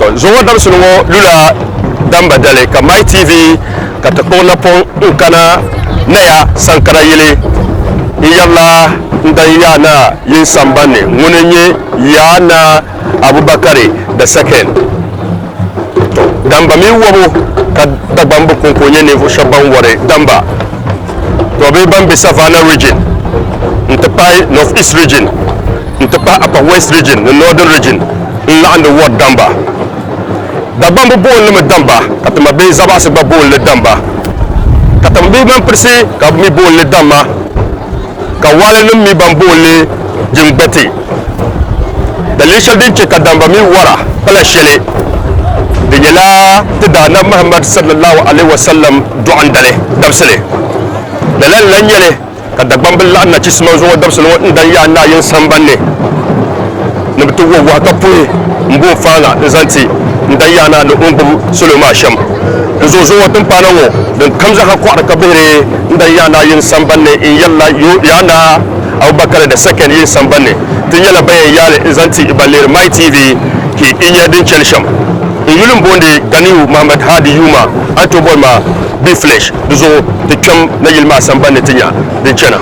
to zo dam sunu lula Damba dale ka my TV ka ta ko na pon kana na ya sankara yele yalla ndan yana yin sambane munenye yana Abubakari da second to Damba mi wobo ka Dagbon ko ko ne fo shaban wore Damba to be ban be savannah region ntapai north east region ntapai upper west region the northern region in land the word Damba Dagbon bo le Damba katama be zaba se ba bo le Damba katama be man prese ka mi bo le Damba ka wale num mi ban bo le jimbeti dalishal din ce ka Damba mi wara kala shele de yela tidana Muhammad sallallahu alaihi wasallam du'an dare dabsale dalan lan yele ka Dagbon bil anna ci sma zo dabsale ndan ya na yin sambanne ne bitu wo wa ka puye mbo fanga zanti ndan ya na no umbu suluma sham zo zo watun panawo dan kamza ka kwar ka bere ndan ya na yin sambanne in yalla ya na Abubakar da second yin sambanne tun yalla bayan yale zanti ibalir my TV ki inya din chelsham in yulun bonde ganiu Muhammad Hadi Yuma ato boy ma be flesh zo de kam na yilma sambanne tinya din chena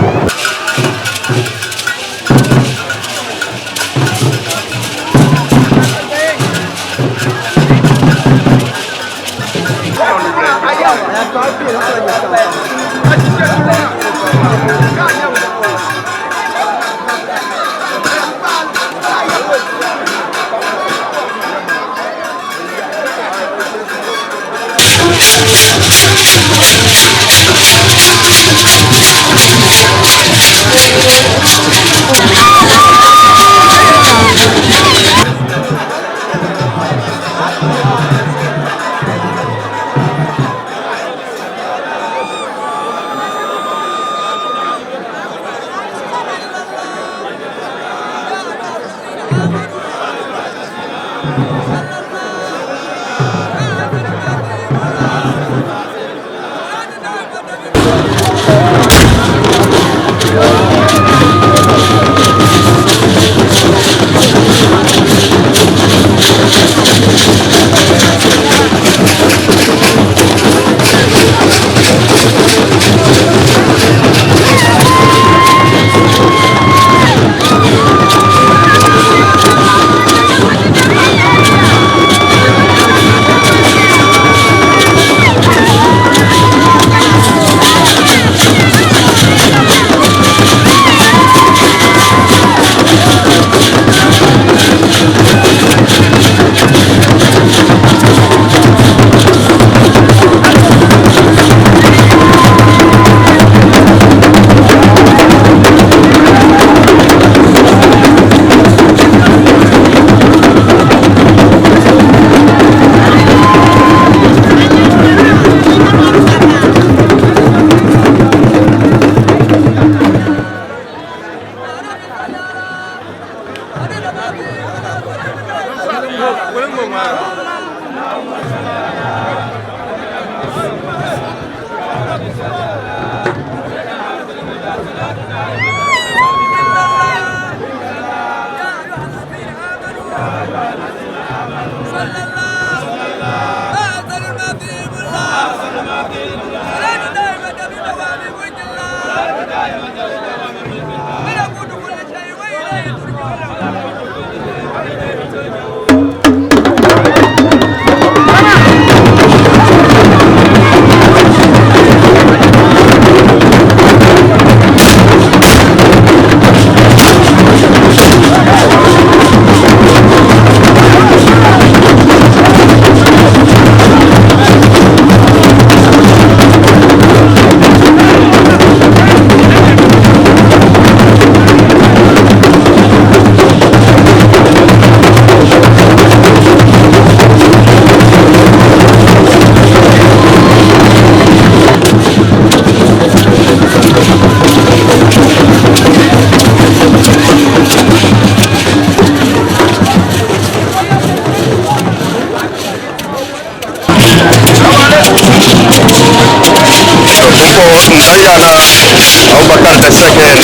Abubakar the second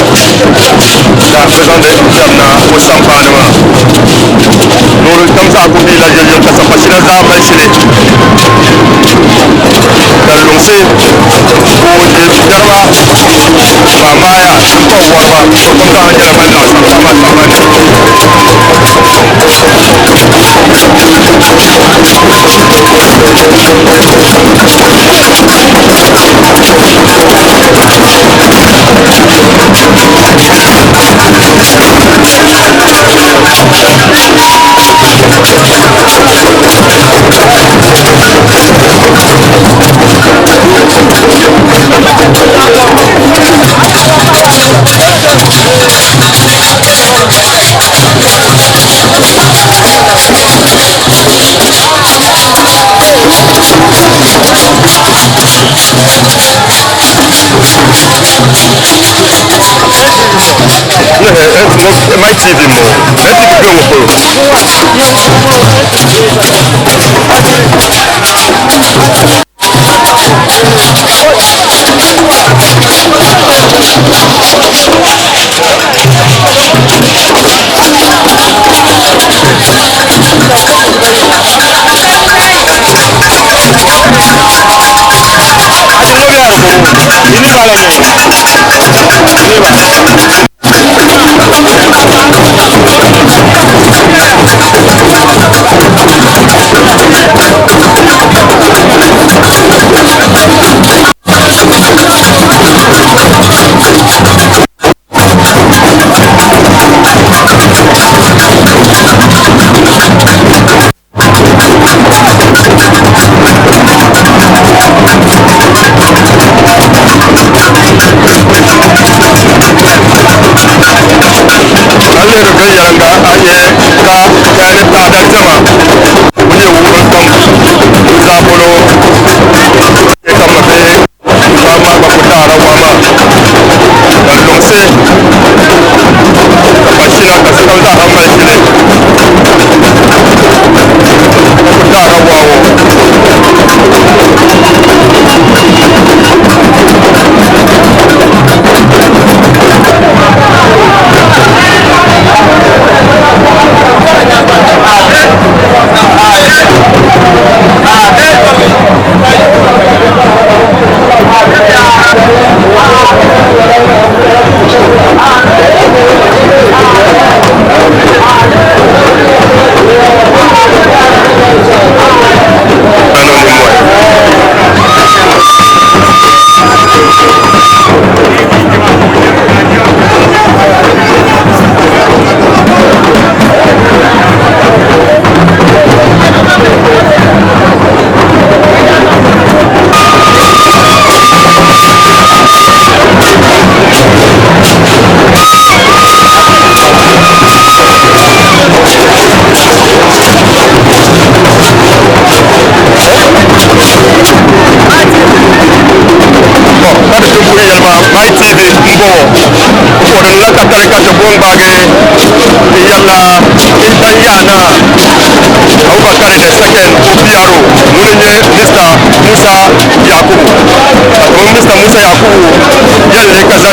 da president jamna Musam Panama Nuru kamsa ko ni la jël ka sa na zaman shi ne kallonse ko je jarba ba maya ko warba ko ka jarba na sama sama my TV mo.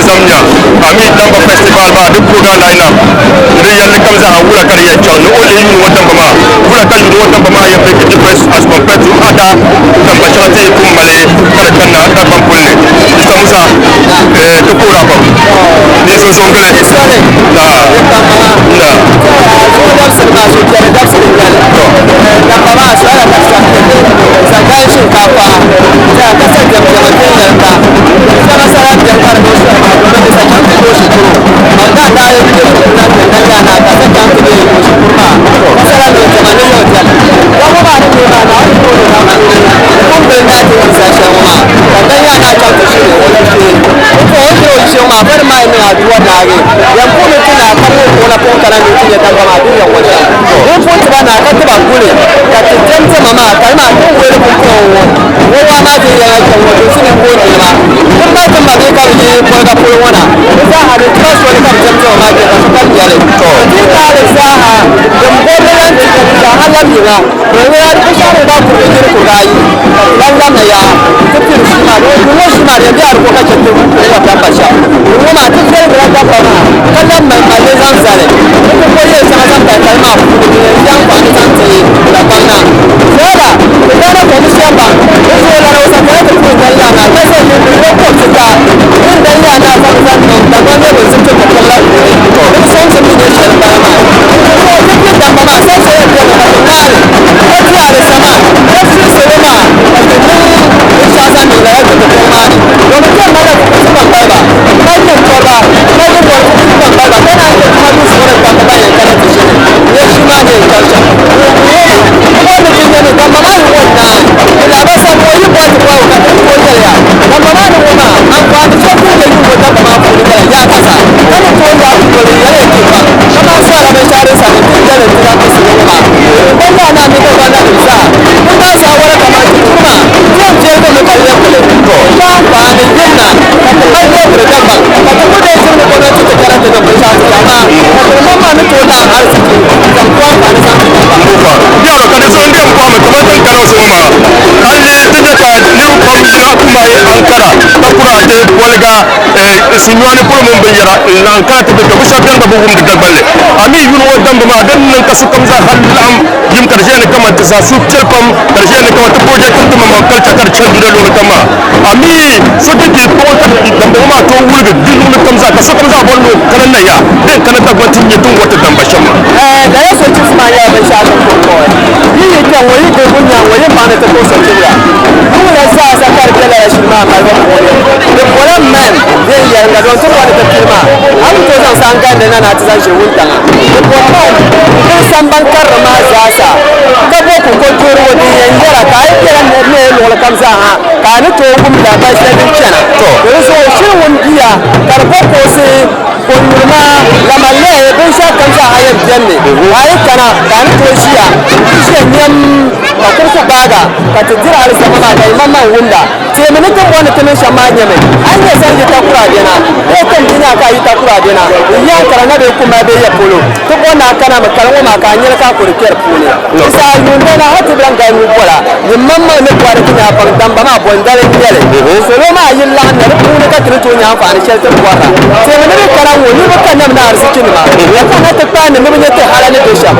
zamnya ami Damba festival ba duk program line up real kam za wura kar ya chaw no ole ni watan ba wura kal ni watan ba ya fake difference as compared to other Damba chate kum male kar kan na da ban kulle isa musa to kura ba ni so so ngale na da sirma so kare da sirma da ba ma so ala kasa sa kai shinkafa da kasar da mutum da sama sara da fara da su da sa kan da shi to manda da ya fito da nan da na kasar da su da shi kurma sara da jama'a ne hotel da ba ba da na na ko da na kun da da ta sa shawa da ya na ta shi ne wani ko ko shi ma bar mai ne aduwa da ga yan kuma tana kan ko na ko kana ne ya da ba duk yan wata ko ko ta na ka ta ba kule ka ta tanta mama ta ma ko wani ko ko wa ma da ya ka wato shi ne ko ne ma kun ba ta ma ka ne ko ga ko wana za ha da trust wani ka tanta ma ka ta kan ya le to ki ka da sa ha dan ko da ran da halami na ne ya ku sa ba ku ne ku ga yi dan na ya ku ti shi ma ne ko shi ma da ya ko ka ce ku ya ta ba sha ko ma ta da da ba ma kallon mai ma ne zan sare ko ko ya sa san ta kai ma ku ne ya ba ni san ta yi da bana sinuani pour mon bayara nan ka te be ko champion da bugum de galballe ami yunu wa damba ma dan nan kasu kamza halam yim karje ne kama ta su telkom karje ne kama ta project tum ma kalta kar chandu da lo kama ami so de ko ta damba ma to wulga dinu ne kamza kasu kamza bollo kana na ya de kana ta gwatin ne tun wata damba shamma da ya so ci ma ya ban sha ko yi ne kan wani ko gunya wani ba na ta ko so ci ya kuma sa sa kar kala shi ma ma ba ko ne ko ran man zai ya ga don to wani ta kima an to zan san ga da na ta san shi wunta ko ko san ban karrama zasa ka ko ko turu wani yanjara ka ai kiran ne lo kamza ha ka ni to gum da ba sai din kana to so shi wun biya karbo ko sai kunna la malle bin sha kamza ayan janne ai kana ka ni to shiya shi nyam ka kurku baga ka tijira al samana da imamma wunda te mun kan wani tunan shamanya mai an ya san ta kura dena ko kan dina ka yi ta kura dena ya karanga da kuma da ya polo to bona kana ma karwa ma ka nyira ka kurker pole isa yunda na hatu ban ga mu bola imamma ne kwara kina ban damba ma bondare nyele so lo ma yin la na ku ne ka trito nya fa ne shelta kwara te mun ne karan woni ba kan na arzikin ma ya kana ta ta ne mun ne ta halane da sha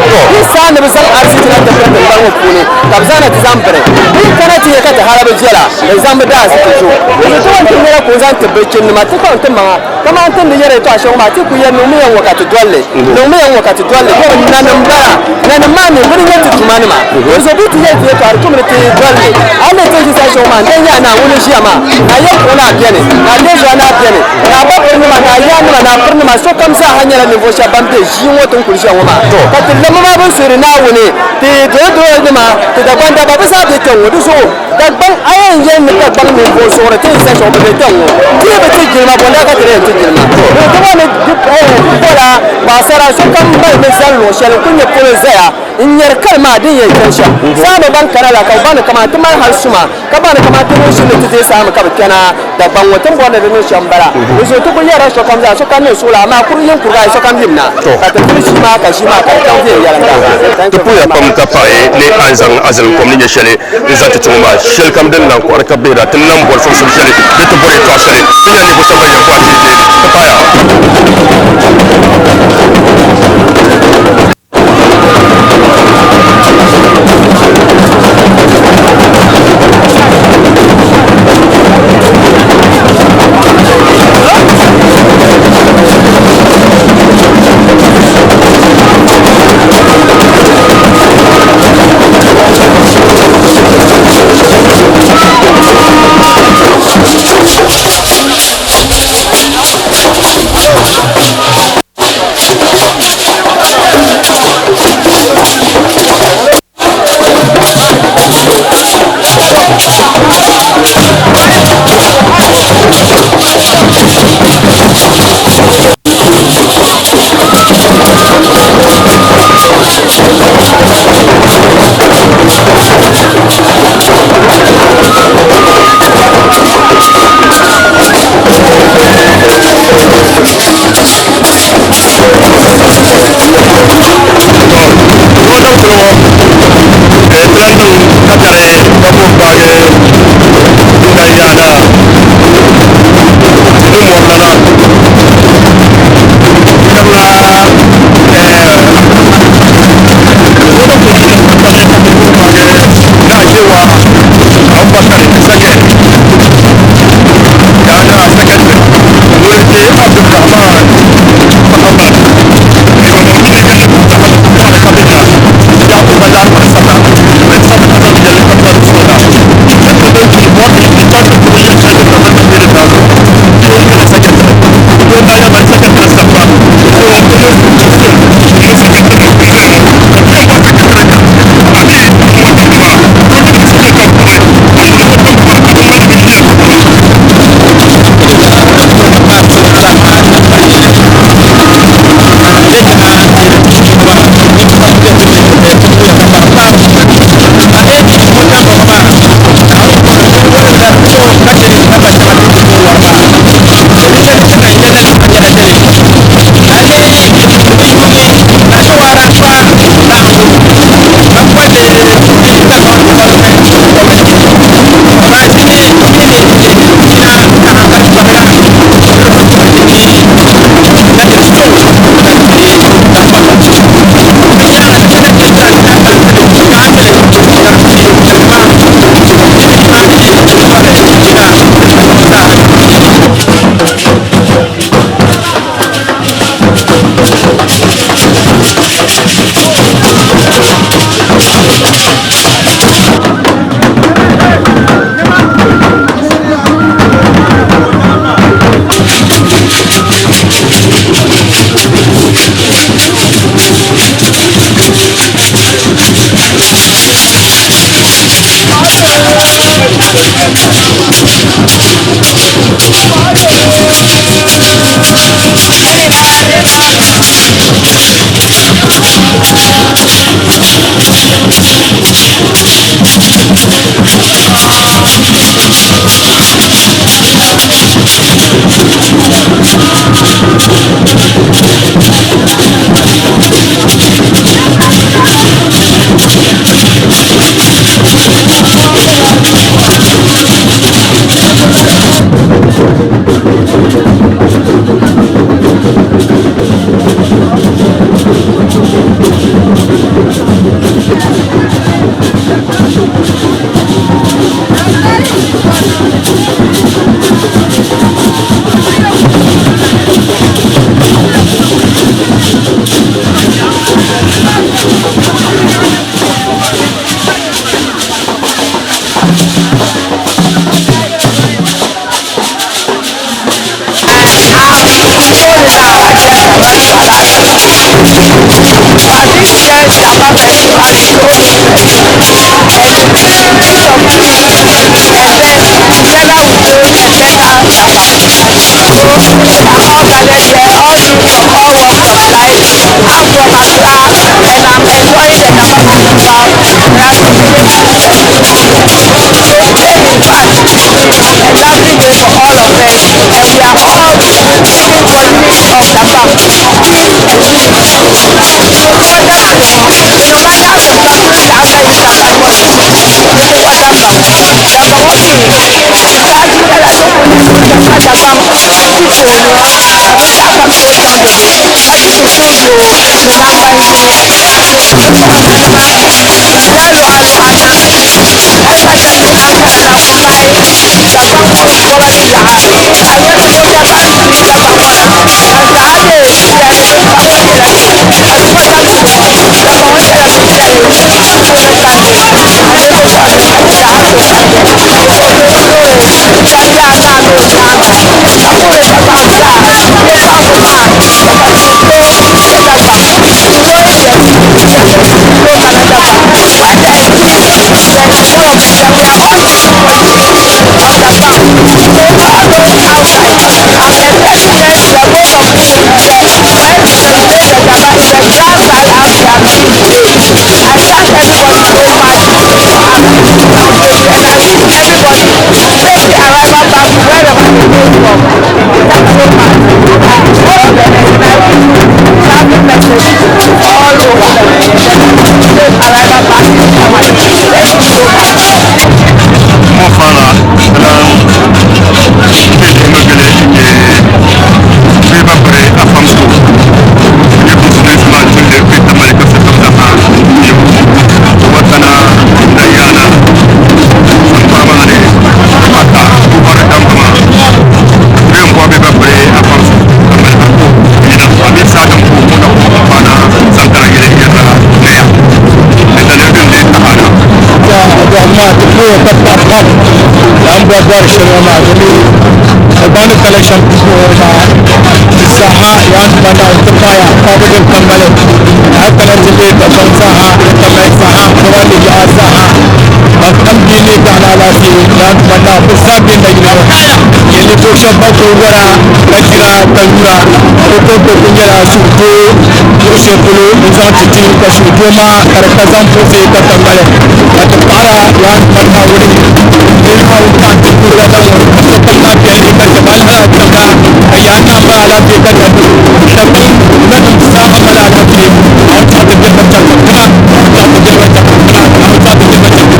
isa ne bisan arzikin da ta ban mu pole kabzana ta zambare ni kana ti ka ta halabe jela da zamba da su to to wantin ne ko zan tabbacin ma ta kan ma kama antin da yare to a shawo ma ti ku yanu mu yan wakati dolle no mu yan wakati dolle ko nan bara nan ma ne mun yi tutumani ma so bitu ya ti to arkum ne ti dolle alle to ji sa shawo ma dan ya na wani shi ma na ya ko na biene na le zo na biene na ba ko ni ma na ya ni ma na furni ma so kam sa hanyar ne bo sha bambe shi wotun kurshi wa ma to ka tilma ma ban suri na wuni ti do ni ma ti da kwanda ba sa bi tan wudu so Dagbon ayan yen ni Dagbon ni ko sore te isa so be tan wo ti be ti girma bonda ka tere ti girma to wani bola ba sara so kan mai me san lo shel kunya ko zaya in yar kalma din yayin kansha sama ban karala ka ban kama tuma har suma ka ban kama tuma shi ne ti sa ka kana Dagbon watan bonda da ne shambara so to kun yara so kan za so kan ne sula ma kuryin kurga so kan limna ka ta shi ma ka kan zai yaran to ya pam ka fae ne anzan azal komni ne shele zata tuma shel kam den nan ko arka beeda tin nan bol fon shele de to bore to shele ina ni ko sama ya kwati de ta paya Dagbon shirama gani Dagbon collection saha yan bana utpaya kabudin kamale hakana jibe Dagbon saha kamai saha kurani ya saha bakam dini kana lati yan bana usabi nagiro yeli to shabba ko wara kajira kalura ko kunjara suko ushekulu uzati ka shugoma karakazan pose ka kamale atpara yan bana wuri ilmu kanti kurada kota peli ka jabala kama ayana ba ala te ka tabu tabu nan saha mala ala te aur chate de bachcha kana chate de bachcha kana aur chate de bachcha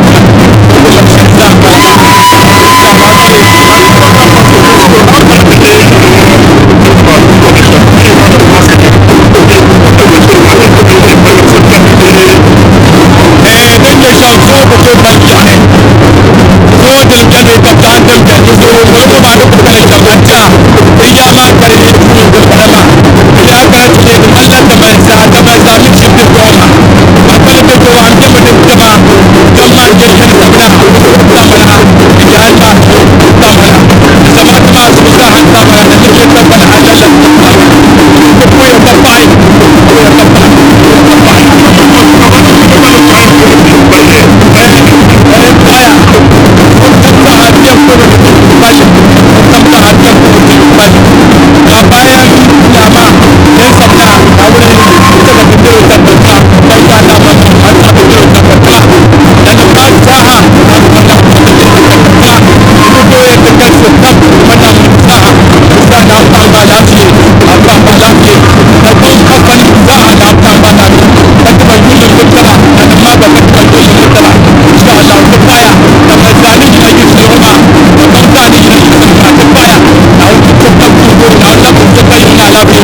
da lafi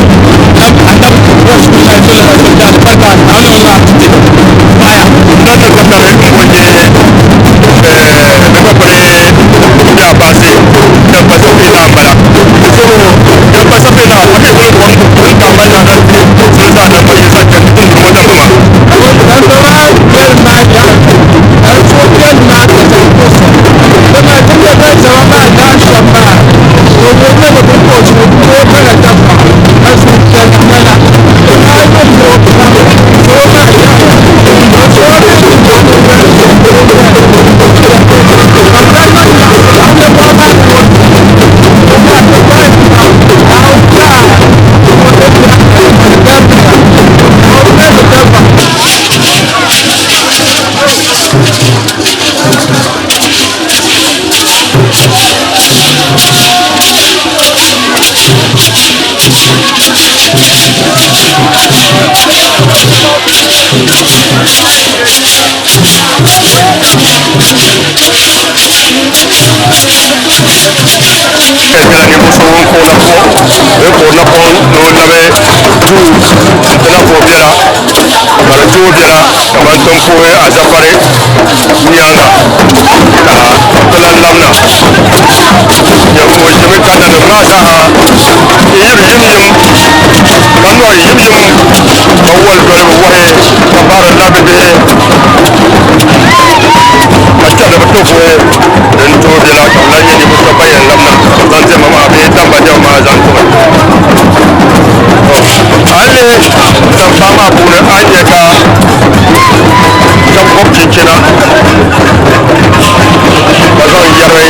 dan adam wasu na dole da sun da farka na wannan na tuti baya nan da katare waje daga bare ya base da basu ina bala so da basu ina ake kuma kun ka manya da sun sa da bai sa kan tun kuma da kuma dan zama yar ma ya dan so yar ma ta ta kusa kuma tun da kai zama ma da shabba to gobe da kun ko su ko kana dabba har su ta mana to na ko ko so ma ya kowe a zafare nyanga kalan lamna ya ko jimi kada da masa yim kanwa yim awwal dole wahe kabara labe de acca da to ko den to de la kan ni ko bayan lamna dan je mama be tamba jaw ma zan ko alle dan fama bu ne anye ka kina bazan yare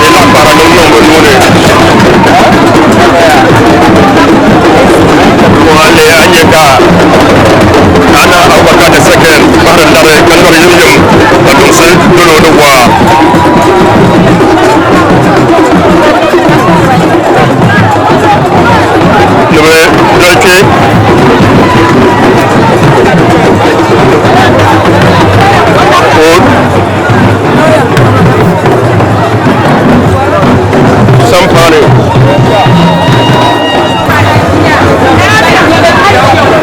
ila para no nune wale anyeka ana awaka da second baran dare kalmar yimyim badun sai dolo da wa lebe dalke Sampane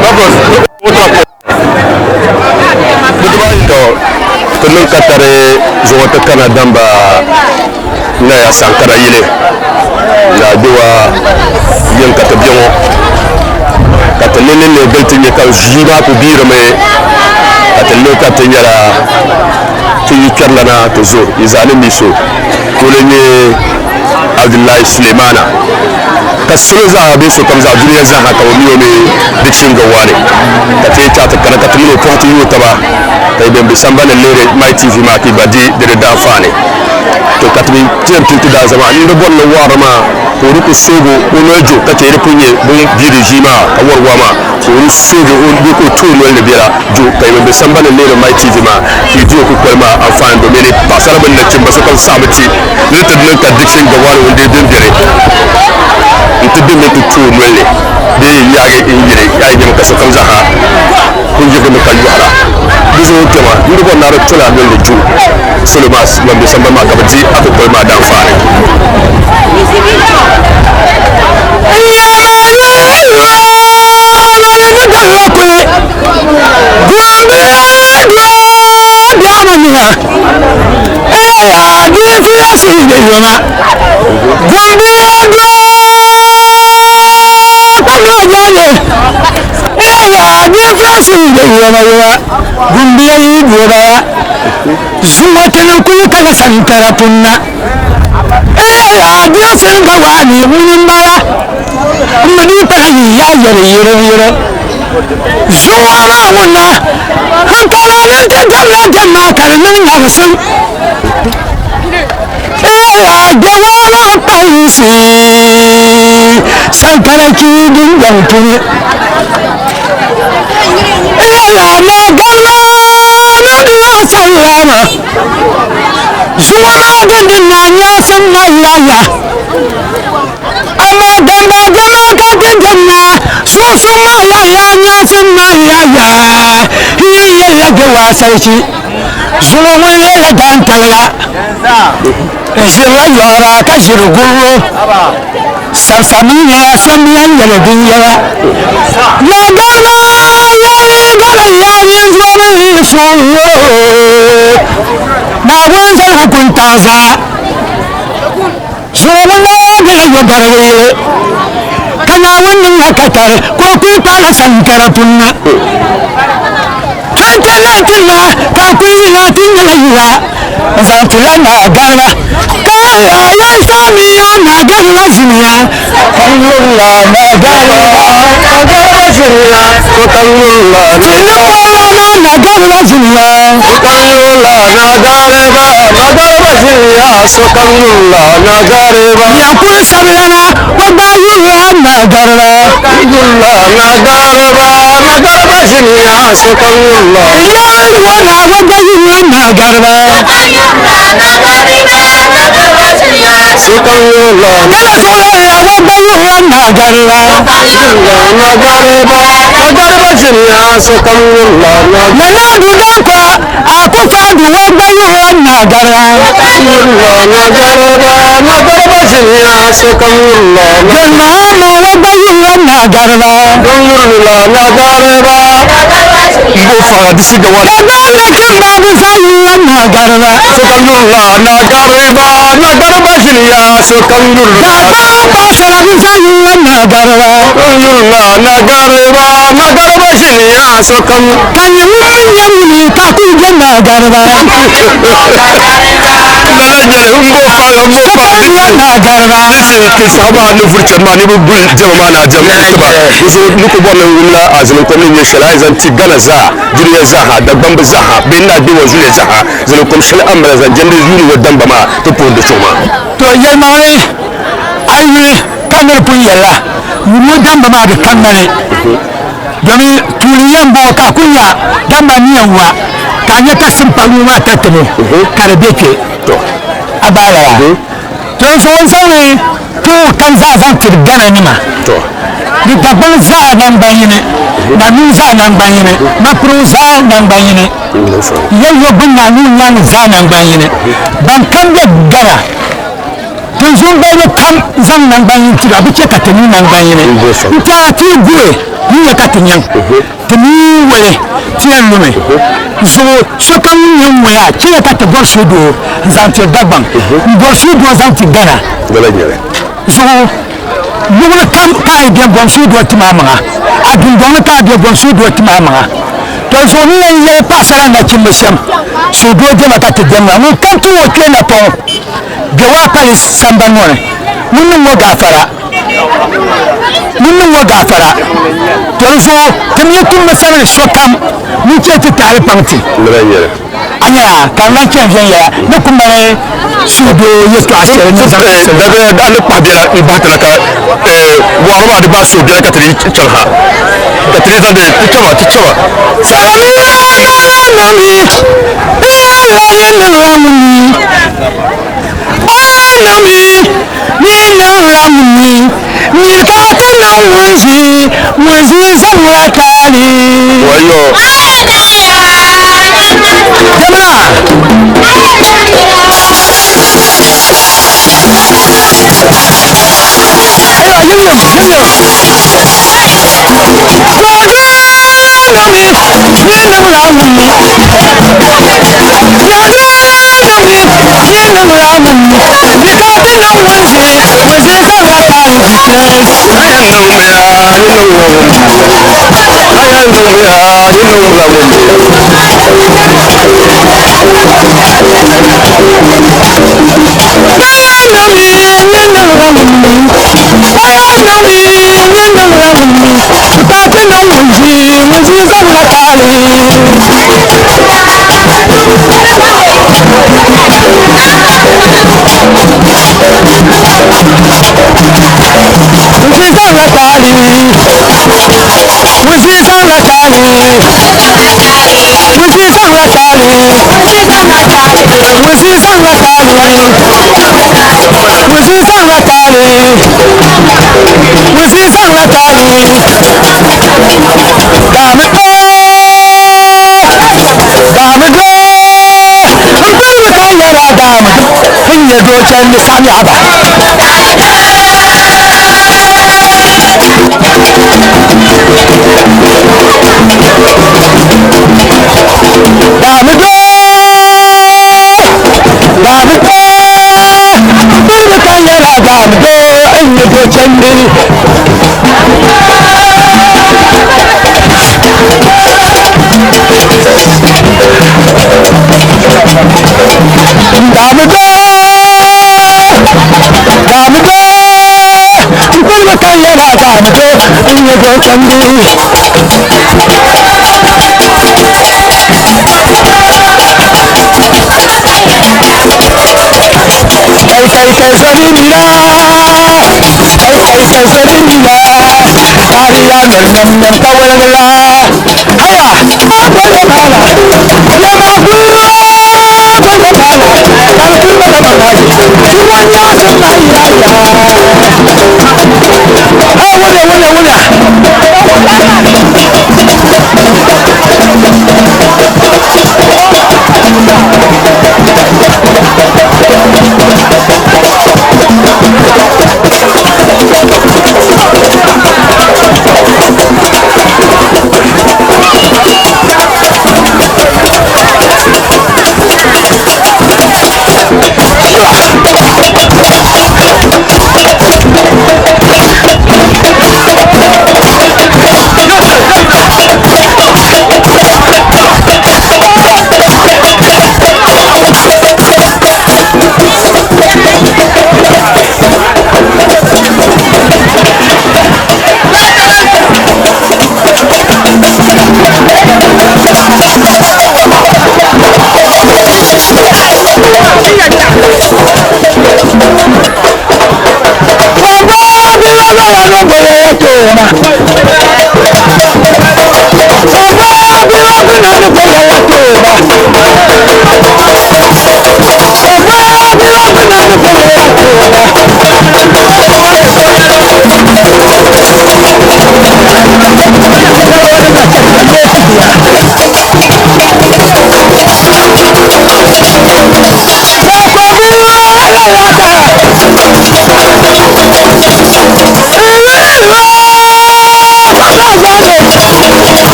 Bagos Tulung katare zuwata kana damba na ya sankara yile na diwa yin katabiyanwo katalele ne beltin ya kan jiba ku bira mai katalele katin yara tuyi kyarlana ta zo izalin miso kulenye Abdullahi Sulemana kasuru za a beso kam za a duniya za haka wani wani dikshin gawari ka te ta ta kana ka tuno ponti yu ta ba kai ben bi sambana lere mai tv ma ki badi de da fane to ka tumi tiyam tinti da zama ni do bonno warama ko ruku sogo ko nojo ka te rukunye bun diriji ma ka warwa ma ko ru sogo on bi ko to no le bira jo kai ben bi sambana lere mai tv ma ki jo ku ko ma afan do mele pasara ban na cimba so kan sabati ni ta nan ka dikshin gawari wanda din dire ita bin da tutu mele da ya ga injire ya yi maka sakan zaha kun ji kuma kan yara bizo tema ni ko na rutula min da ju sulmas wanda san ba ma gabaci aka koyi ma dan fare zuwatanin kuyi kaga sankara kunna biya sun ga wani wurin baya mani ta yi ya yare zuwa ma wunna hankala ne ta gwamnatin matar nan hausin gawa ƙarfi sankara kidin yankini sallama zuwa gandun na ya san mallaya amma damba jama kakin janna su sun mallaya ya san mallaya hiyayya rage wasar shi zuwa wani ya dan taura shirin yara ka shirguro Samsamiya samiyan yalbiya na garba yayi gara yayin zuwa shuyo na wanzar hukuntansa so wanda ga yogarwe kana wannan hakatar ko ku fara sankara tunna tantana tunna ka ku yi na tunna yiwa zantula na gara ya samiya na garba simiya kallula na garba simiya ko kallula na garba simiya kallula na garba simiya so kallula na garba ya ku sablana ko bayuwa na garba kallula na garba simiya so kallula ya wala ko bayuwa na garba Sukangula nana sura wa bayu na garba jinya sukangula nana dudan ko akufa duwa bayu na garba jinya sukangula nana ma wa bayu na garba Ibo fara disi da wani babu fayu na garba sukangula na garba jinya sukangula ba salamin fayu na garba na garba jinya sukang kan yi yamuni ka ku na garba na garba ke saba ni furcen ma ni bul jama na jama ba so ni ko bon wala azin ko ni shala zan ti gana za juriya za ha da bamba za ha bin na diwa zuriya za ha zan ko shala amra zan jande yuri wa damba ma to po da choma to yar ma wai ayi kamar pun yalla mu damba ma da kamare domin turiyan bo ka kunya damba niyan wa ka nya ta simpalu ma tatamo kare beke to abala to so on sawi to kan za zan tirgana ni ma to ni Dagbon za nan bayine na nu za nan bayine ma pro za nan bayine yayyo bunna nu nan za nan bayine ban kan da gara to zun bayo kan zan nan bayin tira bice ka tani nan bayine ta ti guwe ni ya ka tanyan tani wele tiyan lume so kan yin waya kira ka ta gor sudo zan ti Dagbon gor sudo zan ti gara so nugna kam kai bien bon sudo timama adun don ka bien bon sudo timama to so ni ye pasara na chimbesham sudo de mata te demna mun kan tu o kena to gawa palis sambanone mun mo gafara to so tumi tum masala so kam mun ce ta tare pamti anya kan ken ya ne kuma sudo yeto asere ni daga dan pabia ibata ka wa ma de ba so bia ka tri chalha ka tri za de tichwa Yendi. Kulma kanyana damdo inyago kandi kai sarinda ariya nan tawala aya kwala bala yama guru kwala bala kalkulma bala kiwanya sunna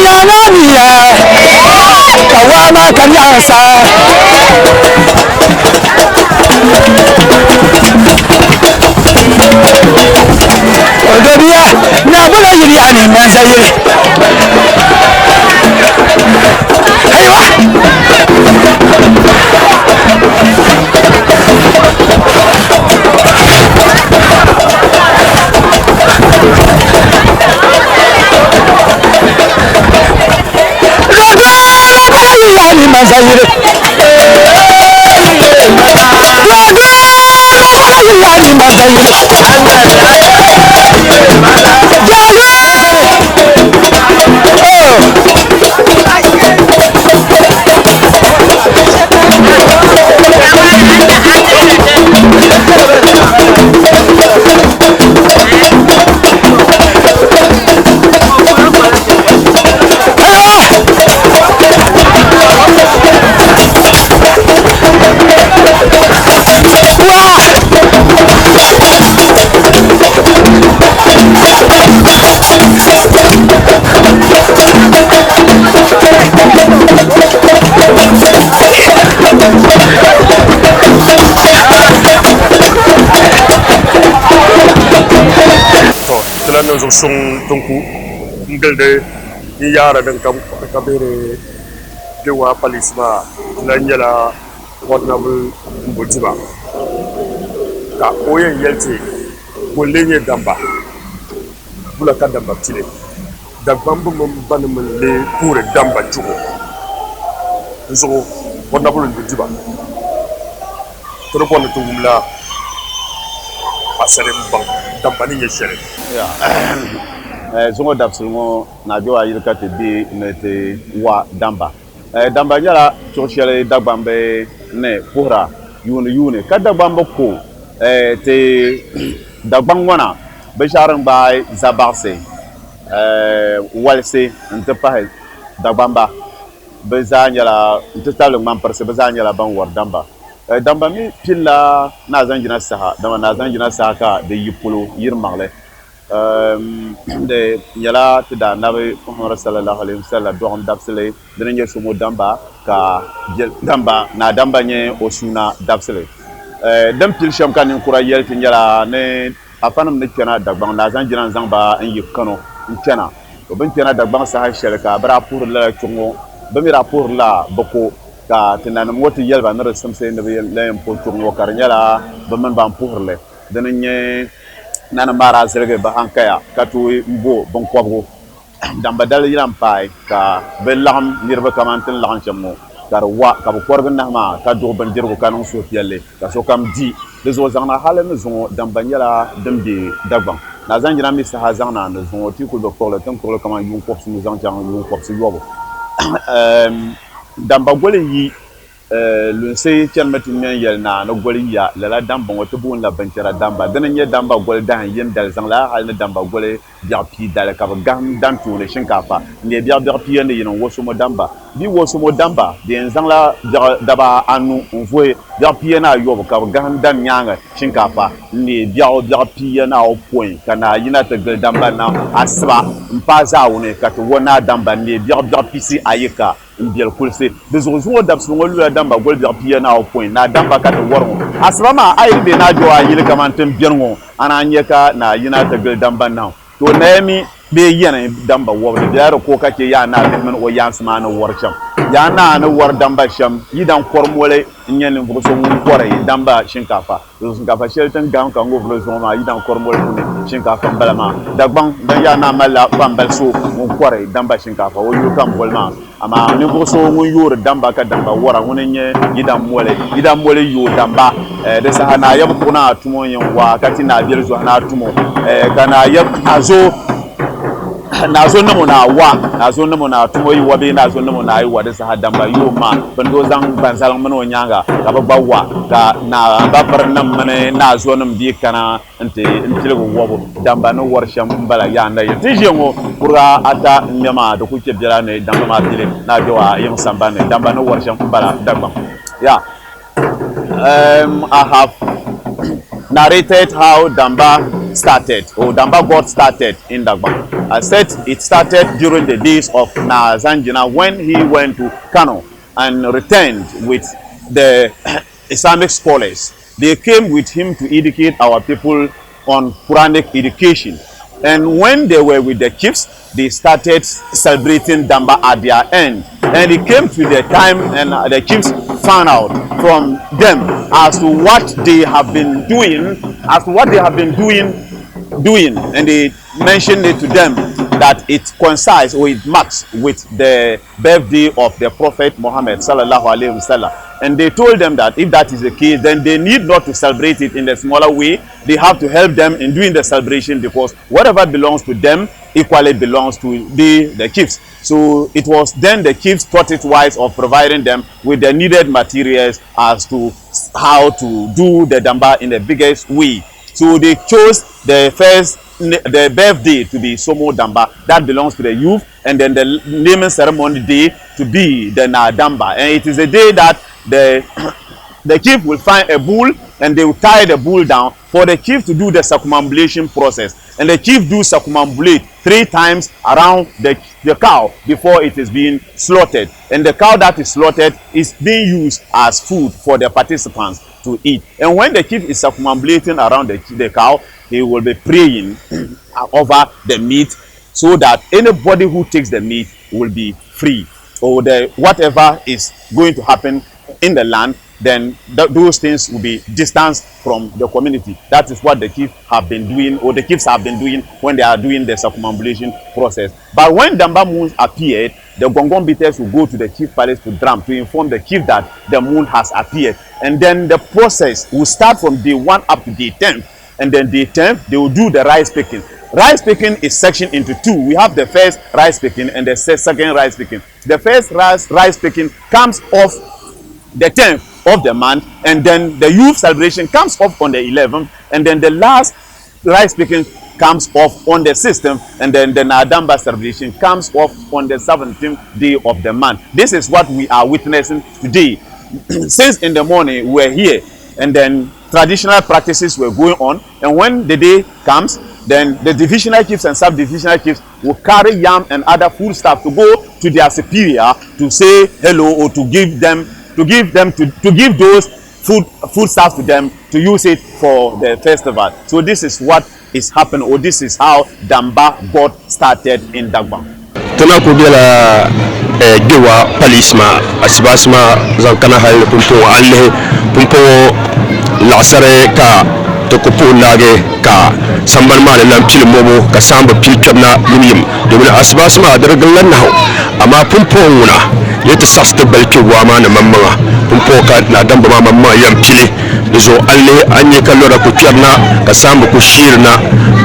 nyananiya kawama kanyansa Odoria na bula yiri ani manzayire Aywa Yani mazayire Yani mazayire Nan zo sung tungku ngelde ni yara dan kabere dewa palisma lanyala honorable mbojiba ka oyen yelte bolenye damba bula ka damba tile Dagbon mun ban mun le pour damba jugo zo honorable mbojiba to ko to mumla asare mbang damba ni yeshere zongo dabsulmo na biwa yirka te bi nete wa damba damba nyala choshere dagbambe ne pura yune ka dagbambe ko te dagbangwana besharan bay zabarse walse ntepa dagbamba beza nyala ntalo man parse beza nyala ban war damba damba mi pilla na zanjina saha damba na zanjina saha ka de yipulu yirmangle de yala tida nabi Muhammad sallallahu alaihi wasallam do on dabsele dinagne sumo damba ka damba na damba nye osuna dabsele dam pil sham kan kura yelti yala ne afanam ne kana Dagbon na zanjina zamba en yikano nkena o ben kana Dagbon saha shelka bara pour la chungo bamira pour la boko ka tinana moti yelba na samse ne le pour chungo karnyala baman ban pour le dinagne nana mara zerge ba hankaya katu mbo bon kwabgo damba dal yiram pai ka belam nirba kamantin lan chammo karwa ka bu korgan nahma ka do ban dirgo kanon so fiyalle ka so kam di de zo zangna halen zo damba nyala dembe Dagbon na zanjina mi sa hazangna no zo ti ko docteur le tan ko le kama yun ko su zang jang yun ko su yobo damba gole yi le sey chen matin yel na no goli ya la damba wato bun la bantera damba dan nye damba gol dan yen dal zang la hal na damba gole biar pi dal ka gam dan tu ne shinkafa ne biar pi ne yin woso mo damba bi woso mo damba den zang la daba anu voye biar pi na yo ka gam dan nyanga shinkafa ne biar pi na o point kana yina ta gol damba na asba mpaza woni ka to wona damba ne biar pi si ayika biel kulse de zo dabs ngolu ya damba gol biar pi na o point na damba ka to wormo asbama aybe na jo ayile kamanten biengo ana nyeka na yina ta gol damba na to nemi be yana damba wobde biaro ko kake ya na men o yansma na warcham ya na war damba sham yidan kormole nyen vuso mun kore damba shinkafa shinkafa sheltan gam kan go vuso ma yidan kormole ne shinkafa balama Dagbon dan ya na mala bambal so mun kore damba shinkafa o yu kan bolma ama ni vuso mun yor damba ka damba wara wonen nye yidan mole yu damba de sahana yab kuna tumo yen wa katina biel zo na tumo kana yab azo nazo namo na wa nazo namo na tumo yi wabe nazo namo na yi wada sa damba yo ma bando zang banzal mano nyanga ka ba wa ka na ba par nam mane nazo nam bi kana ante intilgo wobo damba no warsham bala ya na yiti jengo pura ata nyama do ku kebira ne damba ma bile na jowa yin sambane damba no warsham bala Dagbon yeah I have narrated how Damba started or Damba got started in Dagbon. I said it started during the days of Nazanjina when he went to Kano and returned with the Islamic scholars. They came with him to educate our people on Quranic education. And when they were with the chiefs, they started celebrating Damba at their end. And it came to the time and the chiefs found out from them as to what they have been doing, and they mentioned it to them that it coincides or it marks with the birthday of the Prophet Muhammad sallallahu alaihi wasallam. And they told them that if that is the case, then they need not to celebrate it in a smaller way. They have to help them in doing the celebration, because whatever belongs to them equally belongs to the chiefs. So it was then the chiefs thought it wise of providing them with the needed materials as to how to do the Damba in the biggest way. So they chose the birthday to be Somo Damba, that belongs to the youth, and then the naming ceremony day to be the Damba. And it is a day that the chief will find a bull and they will tie the bull down for the chief to do the circumambulation process. And the chief do circumambulate 3 times around the cow before it is being slaughtered. And the cow that is slaughtered is being used as food for the participants to eat. And when the chief is circumambulating around the cow, he will be praying over the meat so that anybody who takes the meat will be free, or whatever is going to happen in the land, then those things will be distanced from the community. That is what the chiefs have been doing, or the chiefs have been doing when they are doing the circumambulation process. But when Damba moon appeared, the Gongon beaters will go to the chief palace to drum to inform the chief that the moon has appeared. And then the process will start from day 1 up to day 10. And then day 10, they will do the rice picking. Rice picking is sectioned into 2. We have the first rice picking and the second rice picking. The first rice picking comes off the 10th of the month, and then the youth celebration comes off on the 11th, and then the last rice picking comes off on the 16th, and then the Nadamba celebration comes off on the 17th day of the month. This is what we are witnessing today. Since in the morning we're here, and then traditional practices were going on, and when the day comes, then the divisional chiefs and sub-divisional chiefs will carry yam and other food stuff to go to their superior to say hello, or to give those food stuff to them to use it for the festival. So this is what is happening, or this is how Damba got started in Dagbon. Tana ko bela gewa palisma asibasma zankana hal pumpo alle pumpo lasare ka to ko lage ka sambar ma lam til momo ka samba pil kebna yim domin asibasma dargallan nahu amma pumpo wuna yata sasta balke wa ma na mamma pumpo ka na Damba ma mamma yam pile zo alle anye kallora ko kebna ka samba ko shirna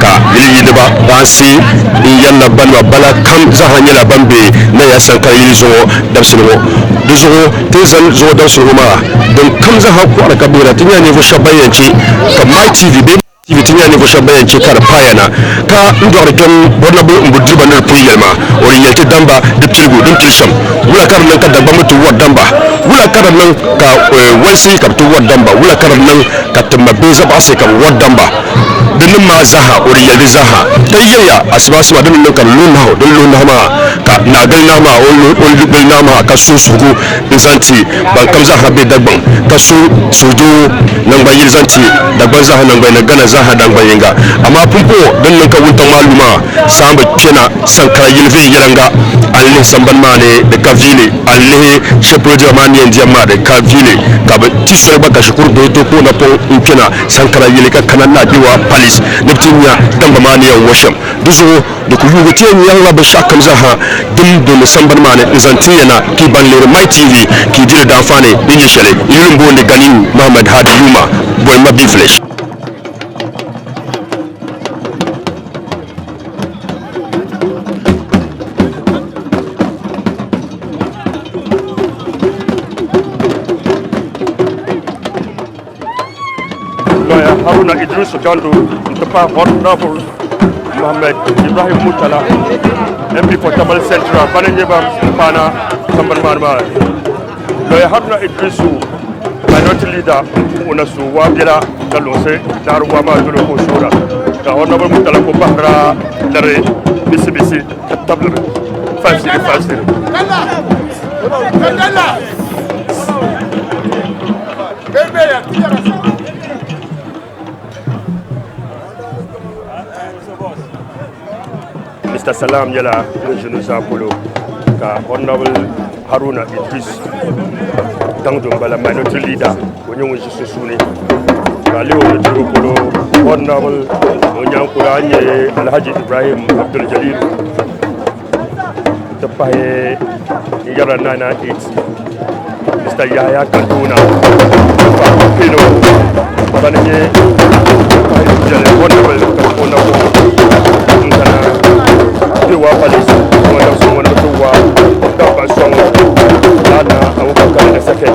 ka yili ba bansi yalla balwa bala kam zahanya la bambe na ya sanka yili zo dabsino duzo tezan zo dabsino ma don kam zaha ko aka bira tinya ne fo shabayanci ka my tv be tv tinya ne fo shabayanci kar payana ka ndor ton wona bo mbu dirba na puyel ma o yete Damba de tilgu dum tilsam wala kar nan ka Damba mutu wa Damba wala kar nan ka wansi ka to wa Damba wala kar nan ka tamma beza ba sai ka wa Damba dinin ma zaha o yeli zaha tayya asbasu madin nan kan lunna don lunna ma ka na galna ma o galna ma ka so sugu zanti ban kam zaha be Dagbon ka so sudo nan ba yil zanti Dagbon zaha nan bai na gana zaha dan bayinga amma pumpo don nan ka wunta maluma samba kena sanka yilve yiranga alle samban mane de kavile alle sheproje mani ndiama de kavile ka ba tisol ba ka shukur do to ko na po kena sankara yile ka kanana diwa palis nabtinya Damba mani ya washam duzo da ku yugo tiyan yalla ba shakam zaha dum do samban mane zanti yana ki banlere my tv ki dire da fane dinyi shele yulum bonde ganin Muhammad Hadi Yuma boy mabi flesh Haruna Idris Gandu, the Honorable Mohammed Ibrahim Mutala, MP for Tabal Central, Panajaba, Pana, Samban Marmar. Lawyer Haruna Idris, minority leader, Unasu Wabila, Kalose, Darwama, Duro Shura. honorable mutala ko bahra dare bisi tabla fasiri Mr. Salam Yala, le jeune Zapolo, ka honorable Haruna Idris, Damba la minority leader, Onyon Jisuni, Kaleo Jurupolo, honorable Onyan Kuranye, Alhaji Ibrahim Abdul Jalil, the Paye Yara 998, Mr. Yaya Kantuna, Pino, Bananye, honorable wa police wanda su wani mutuwa da ba son lana abubakar da sake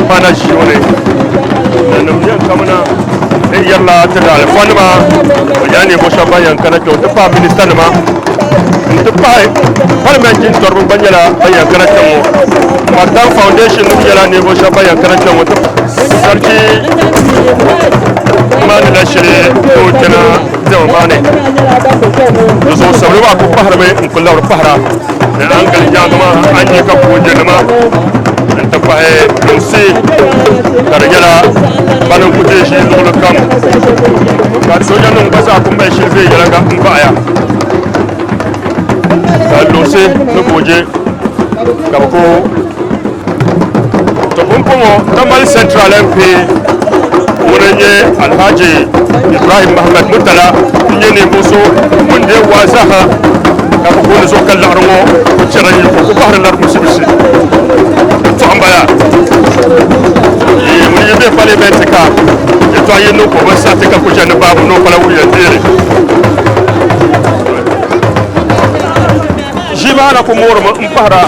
fana shi ne da namiyan kamuna ne yalla ta da alfanma yani mo shaba yankana to ta fa minister ma ta fa parliamentin torbo banyala yankana to Madan Foundation yalla ne mo shaba yankana to sarki mani da shire to tana zamane so sabri ba ku fahar mai in kullu fahara da an gal jama'a an yi ka ko jama'a ta fahe dunsi karjala banin kuje shi lulu kam ka sojan nun kasa kun bai shi zai yara ga in baya ka dunsi na kuje ka ko to kun kuma tamal central mp wurin ye alhaji Ibrahim Muhammad Mutala inye ne muso wanda wazaha ka ko ne so kallan armo ko ciran ko bahar lar musibisi Damba mun yi bai parliament ka ya to ayi no ko ba sa ta ka kuje ne babu no kala wuya dire jiba na ko mor mun fara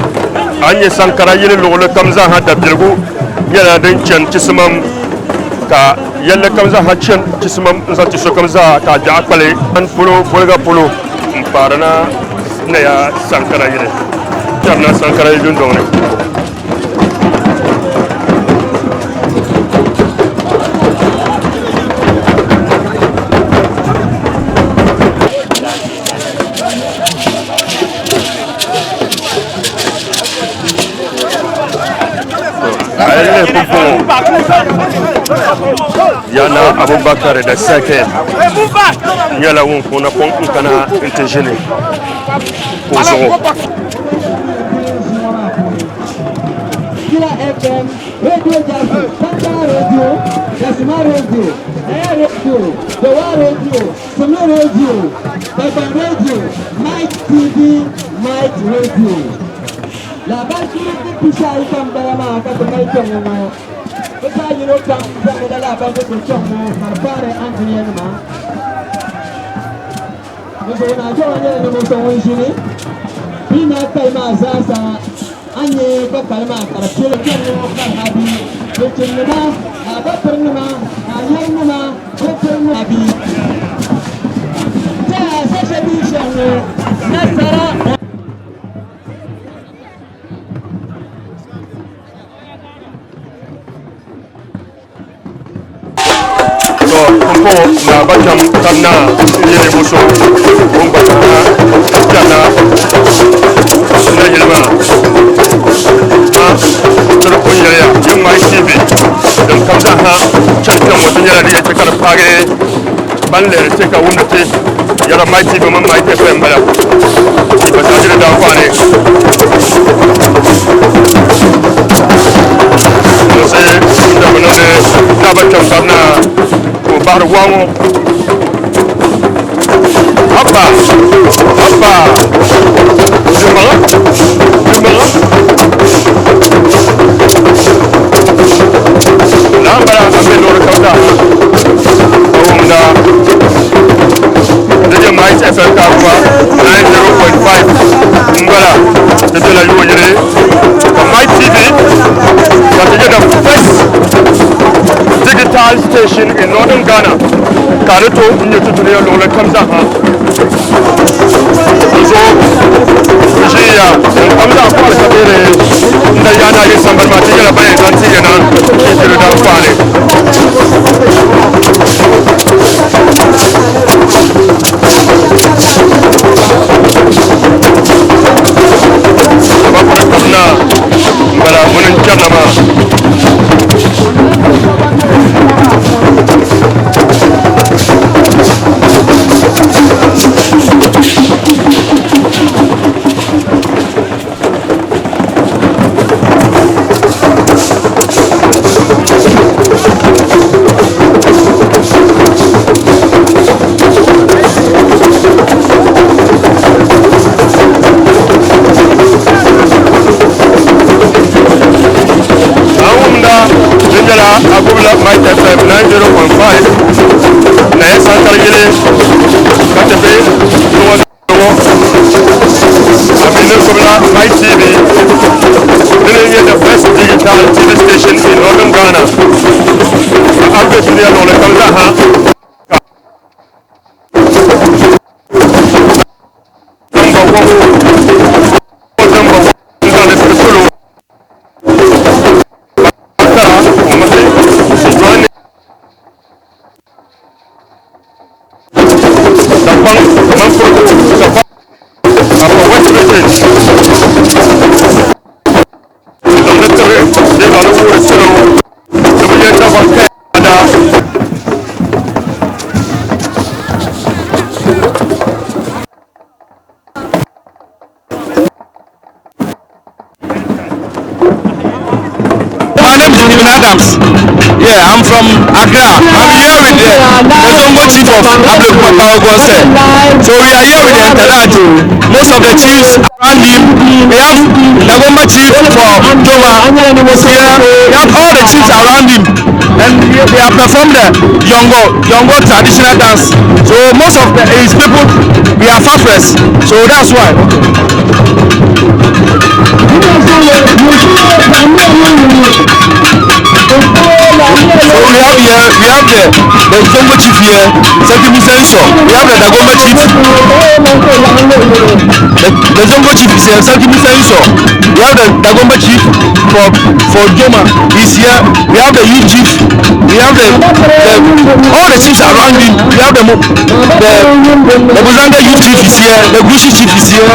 anye sankara yele lolo kamza ha da birgu yana dan can kismam ka yalla kamza ha can kismam za ci so kamza ka ja kwale an pulo bolga pulo fara na ne ya sankara yele jarna sankara yele don ne yana abubakar da sake yala wun kuna kon kana intejene ko so FM, Radio Jaffo, Damba Radio, Dasma Radio, Air Radio, Dowa Radio, Summer Radio, Dagbon Radio, Mike TV, Mike Radio. La base de Pisha est comme Barama, quand on a été en moment. Le cas du local, vous avez la base de Pisha, par pare Anthony. Nous avons un nouveau origine. Pina Kaima Zaza, Anye, Kakalma, Karapio, Kahabi, Kutunuma, Abapernuma, Ayanuma, Kutunabi. Such a vision, Nasara. Kumpo na bajam tanna yele muso kumpa jana na yelma toro kunya ya yuma TV dan kamza ha champion wata yala ne ta kar fage balle ta ka wunda te yara mai TV man mai te fem bala ba ta jira da fane sai da munane na bajam tanna Bahar Wango Hoppa Hoppa Jumala Nambara Abelor Kauda Awumda Deja Mais FM Kawa 90.5 Mbala Deja la yuwa jere My TV Deja the first digital station in northern Ghana. Kareto nyoto tunia lola kamza ha. So jia kamza kwa kabere nda yana ye sambar mati ya bae kanti yana kitiro da kwale. Bapura kamna mbara munin chanama. Abula Mike FM 90.5 na Santa Gile Katepe Nuwa Amine Kubla Mike TV Dealing the best digital TV station in northern Ghana. After the year on the Kamzaha Yeah, I'm from Accra. I'm here with the Zongo chief of Abdul Power Concern. So we are here with the Internet. Most of the chiefs around him. We have Dagomba chief for Joma. We have all the chiefs around him. And they have performed the Yongo traditional dance. So most of his people, we are farfers. So that's why. So we have the Zongo chief here, Santi Musenso. We have the Dagomba chief. The Zongo chief is here, Santi Musenso. We have the Dagomba chief for Joma. He's here. We have the youth chief. We have all the chiefs around him. We have the Buzanga youth chief is here. The Gushi chief is here.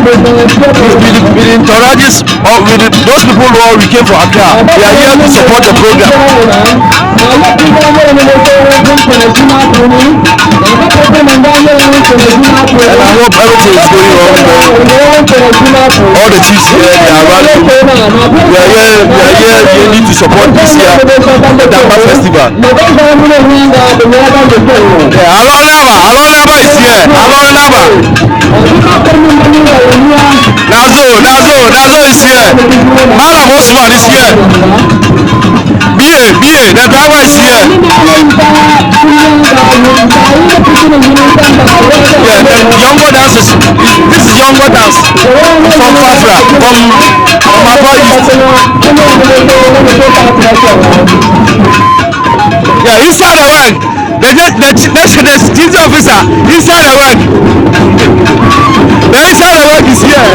with the entourages or with those people who we came for Accra. They are here to support the program. And I hope everything is going on. All the chiefs here, they are rallying. We are here Yendi to support this year the Damba festival. Yeah, Alon Naba is here. Alon Naba. Nazo is here. Malam Osman is here. BA, the driver is here. Yeah, the younger dancers. This is younger dance from Fafra, from Abba East. Yeah, inside the work. The chief officer inside the work. The inside the work is here.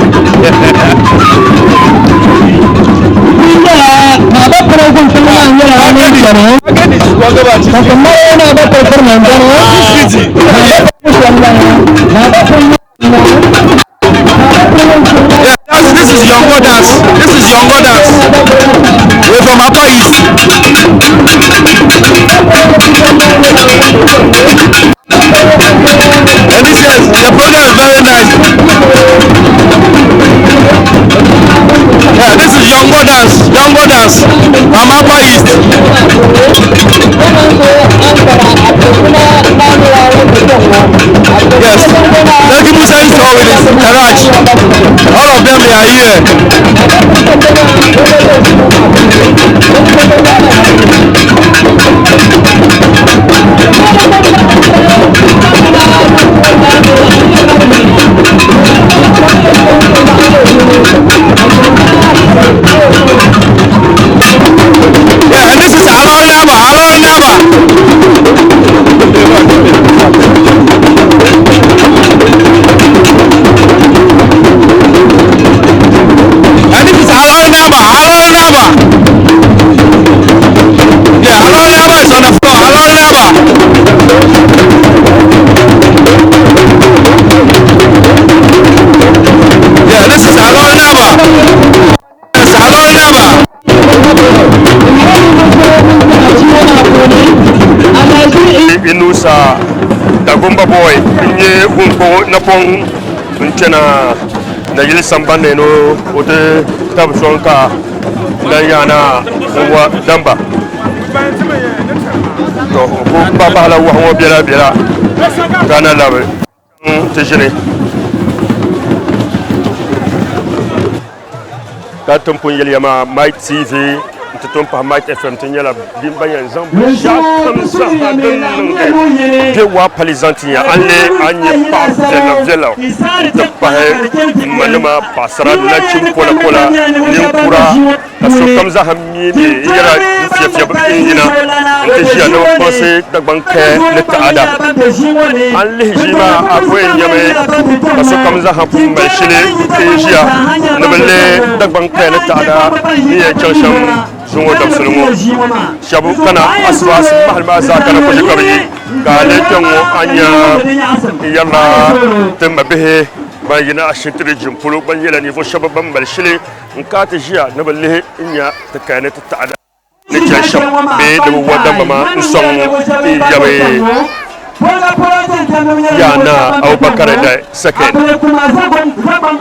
This is younger dance. We're from Abba East. And this is the program is very nice. Yeah, this is younger dance from Abba East. Yes, Lady Musa is all with his garage. All of them, they are here. Yeah, and this is Alon Naba. And this is Alon Naba. Yeah, Alon Naba is on the floor. Alon Naba. Yeah, this is Alon Naba. Yes, Alon Naba. Inusa Dagomba boy nye unko napong nchena na yili sambane no ote tabsonka na yana wa Damba to ko baba la wa biela kana lawe tejene ka tumpun yeli ma Might TV tutum pa Might FM tinyala bimba yan zambu shakam sahadan ke wa palizantiya anye pa vela to pa manuma pasara na chimpola ninkura so kam za hammi ne yara fiya ina intejia no pense Dagbon ke le taada jima akwai yame so kam za hapu malshile intejia no bele Dagbon ke le taada ni ya chasham zungo damsulungo shabu kana aswas mahalma za kana ko jikabi kale tongo anya yalla temba behe bayina ashitri jumpulu banyela ni fo shababam balshili nkata jia naballe inya takane taada ni jasham be de wadamba ma nsong yabe yana Abubakar da second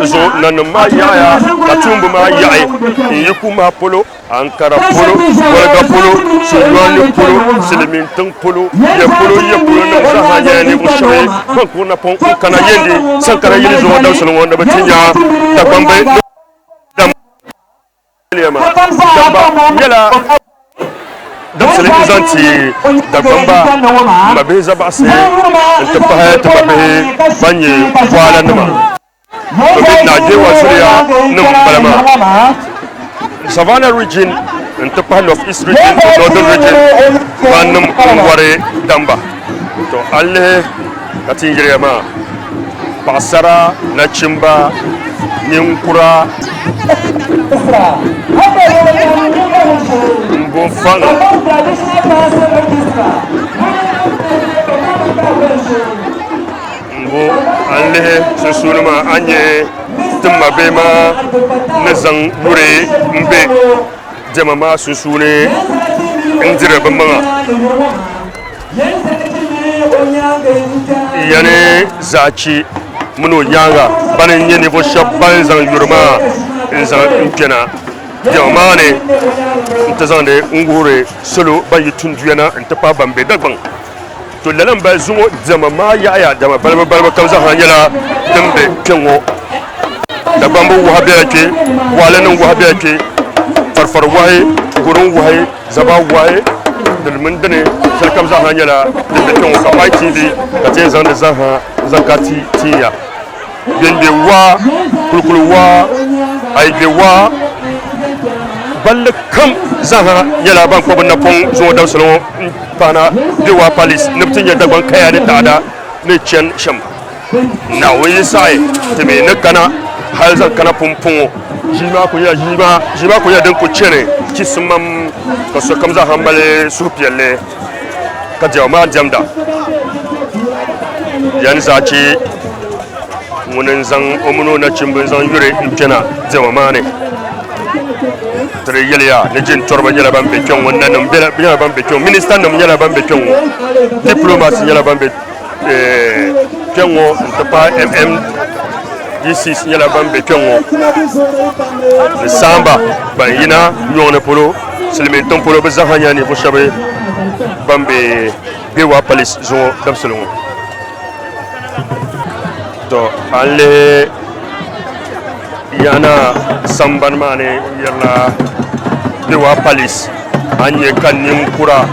so nanuma yaya katumbu ma yayi yikuma polo ankara polo bolga polo sulwani polo silimintung polo ya polo na sahanya ni bushe kuna pon kana Yendi sankara yili zo da sulwani wanda batinya da bambe Damba yala Dabsele izanti Dagbamba mabeza basi ntapahe banye wala nama na jewa suria balama Savannah region ntapahe North East region Northern region banum ware Damba to alle katinjere ma pasara na chimba ninkura mbofana mbo alle susulma anye tumma be ma ne zang yure mbe jama ma susune ndire bamanga yani zaci muno nyanga banin nyeni bo shabban zang yurma zang kena jama ne ntazande ngure solo bayi tunduyana ntapa bambe Dagbon to lalan ba zumo jama ma ya jama balba kamza hanyala dambe kenwo Dagbon bu wahabe yake walanin wahabe yake farfar waye gurin waye zaba waye dalmin dane sai kamza hanyala dambe kenwo kamai tv kace zan da zaha zakati tiya yende wa kulkul wa aibe wa balle kam zaha yala ban ko na pon zo da solo pana dewa police nuptin ya Dagbon kaya ne tada ne chen sham na wai sai teme ne kana hal zan kana pumpun jima ko ya dan ko chere kismam ko so kam zaha mbale su pielle ka jama jamda yan zaci munin zan omuno na cimbin zan yure imkena jama mane tare yelya ne jin torba yela bambe kyon wannan nan bela bambe kyon minister nan yela bambe kyon diplomat yela bambe kyon ntapa GC yela bambe kyon ne samba ban yina nyone polo silme ton polo be zahanya ni fo shabe bambe bewa police zo dabsulun to alle yana samban mane yalla dewa police anye kan ninkura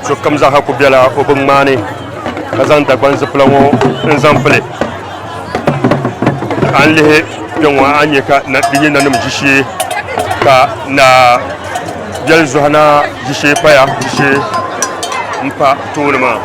so kam za haku bela obin mane kazan Dagbon zuplanwo nzample alle yonwa anye ka na dinyi nanum jishe ka na jel zuhana jishe paya jishe mpa tunuma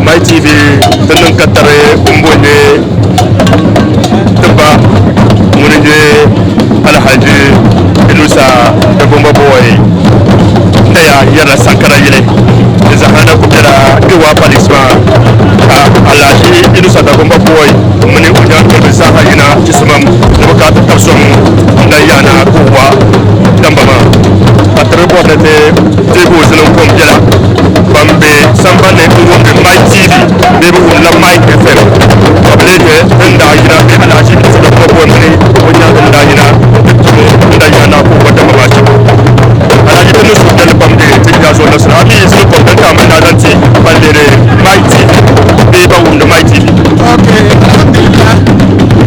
My TV tenang katare umbonye teba munije alhaji ilusa Dagbon boy daya yara sankara yele zahana kubera dewa palisma alhaji ilusa Dagbon boy muni unya ko zaha ina kismam nabaka tafsum dayana kuwa Damba patre bonete tego zelon kom jela bambe sambane ngombe My TV bebu wala My FM ablete nda yina be alaji so ko ko mani wonya nda yina ko wada mabashi alaji tunu su dal bambe tinga so na sami so ko ta mana danti bandere My TV beba wunda My TV okay alhamdulillah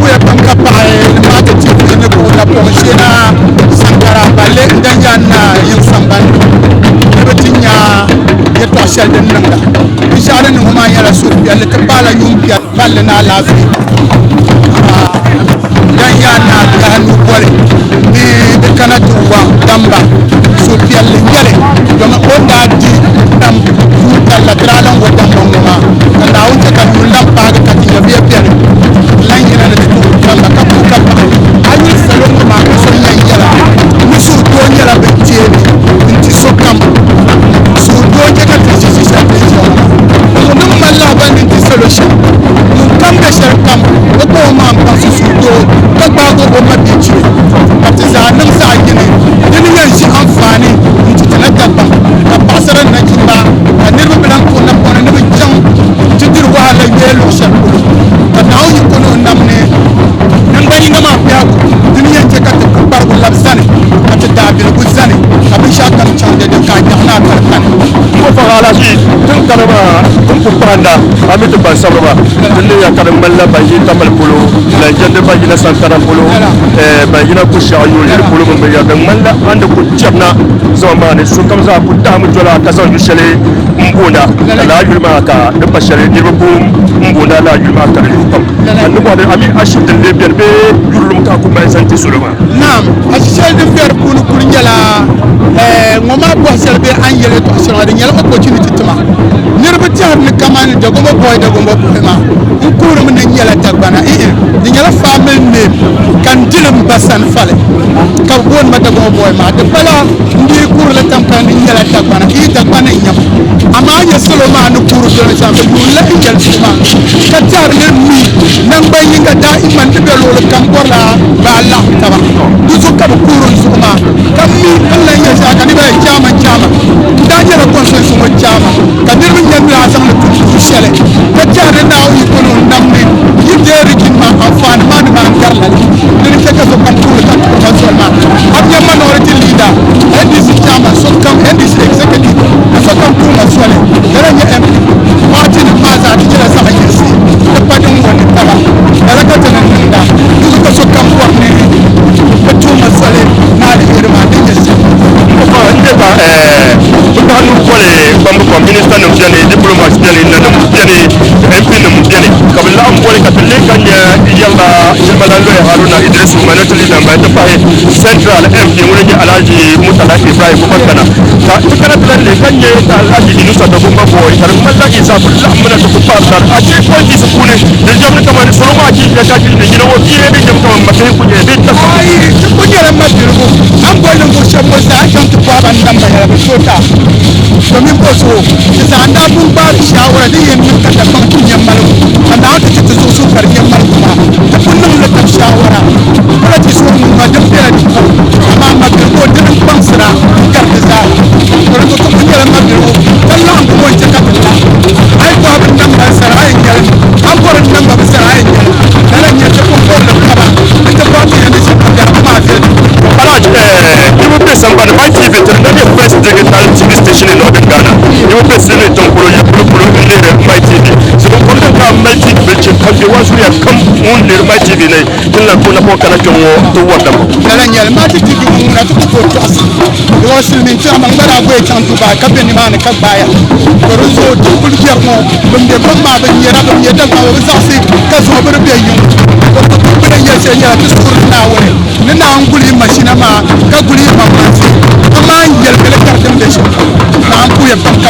ku ya pamka pae ma ke TV ne ko la pomshena sankara balle ndanjana yin samban betinya yeto shalden nanga bisharan huma yara su yalla tabala yum ya balle na lafi dan yana da hannu kware ni da kana tuwa Damba su yalla yale don onda di dam dalla tralan wa Damba ngoma da wonta ka dulla ba ka ti ya biya biya lan yana da Damba ka ku ka ayi salon ma ko so yan yara musu to yara be tieni inti so kam su to ke ka ti si sa be so mun malla ban inti solution mun kam be shar kam ko ma ba su to ka ba go ma bi ci artisan nan sa gine yin yan shi amfani handa amit ba sababa dunne ya karam malla ba yi tamal polo la jende ba yi na sankara polo ba yi na kusha yuli polo mun ya dan malla anda ku jabna zama ne su kam za ku ta mu jola ka zan yushale mbuna la yulma ka da bashare dirbu mbuna la yulma ka rufam annu ko da ami ashud le bien be yulum ka ku mai santi suluma naam ashel de fer kunu kurnyala ngoma bo selbe angele to asira de nyala opportunity tuma nirba tar ni kamani de gombo boy ma nkuru mun nyala tagbana de nyala family name kan dilam basan fale ka won ma de gombo boy ma de bala ndi kuru la tam kan nyala tagbana tagbana nyam ama ya soloma no kuru do na chambe yulla ingel tuma ka tar ne mi nan bay nga da iman de lo kam borla ba Allah taba dusu ka kuru suma kam mi Allah ya sa kan ba chama da jela consensus mo chama ka dirbi nyambi asam le tutu shele ka tar na o yikono namni yideri kinma afan man man karla ni ke ka so kam kuru kan professional ab ya minority leader NDC chama so kam NDC executive so kam kuma shele dara nya MP party ni maza di jela sa yesi ka padum woni taba dara ka tan nda dusu ka so kam ko ni ka tuma shele na di irma di yesi ko inde ba butanu kole bambu ko minister no jani diplomat jani nanam jani MP no jani kabla am kole ka tele kanya yalla yalla lo haruna idris manatuli na ba ta fahe central MP woni ni alaji mutala ibrahim bakana ta kana tele kanya ta alaji dinusa da gumba boy tar mallaki sa kullu amana ta ku fasar a ce ko ji su kune da jamna kamar solo ma ji da kaji da gina wani ne da kamar makai ku ne da ta ai ku jere ma dirgo am boy no ko shebo sa kan to ba ban damba ya ba sota domin ko so isa anda bun ba shawara da yin ka da ban kun yan malu anda ta ci su su karkin malu kuma ta kullum da ta shawara kala ci so mun ma da fere di ko amma ma da ko da ban sira kar da za ko ko ku jere ma dirgo Allah ko wance ka ta ai ko abin nan ba sara ai kare an ko nan ba sara ai kare dala ne ta ko ko da kaba ita ba ta da shi da ma ta you will be somebody my TV to the first digital TV station in Northern Ghana. You will be seeing it on my TV. So for the my TV because the ones we have come on near my TV in la kuna po kana to what them. Dala nyal ma ti TV mun na to ko to as. Do wasil min chama ngara go e chantu ba ka be ni ma ka baya. Ko ruzo to kul je mo bum de bum ma be nyera bum yeda ka wo sa si ka so be be yu. Ko to be ya se ya to sur na wore. Ni na nguli machine ma ka guli ma ma si. Amma ngel bele kartem de shi. Na an ku ya tam ka.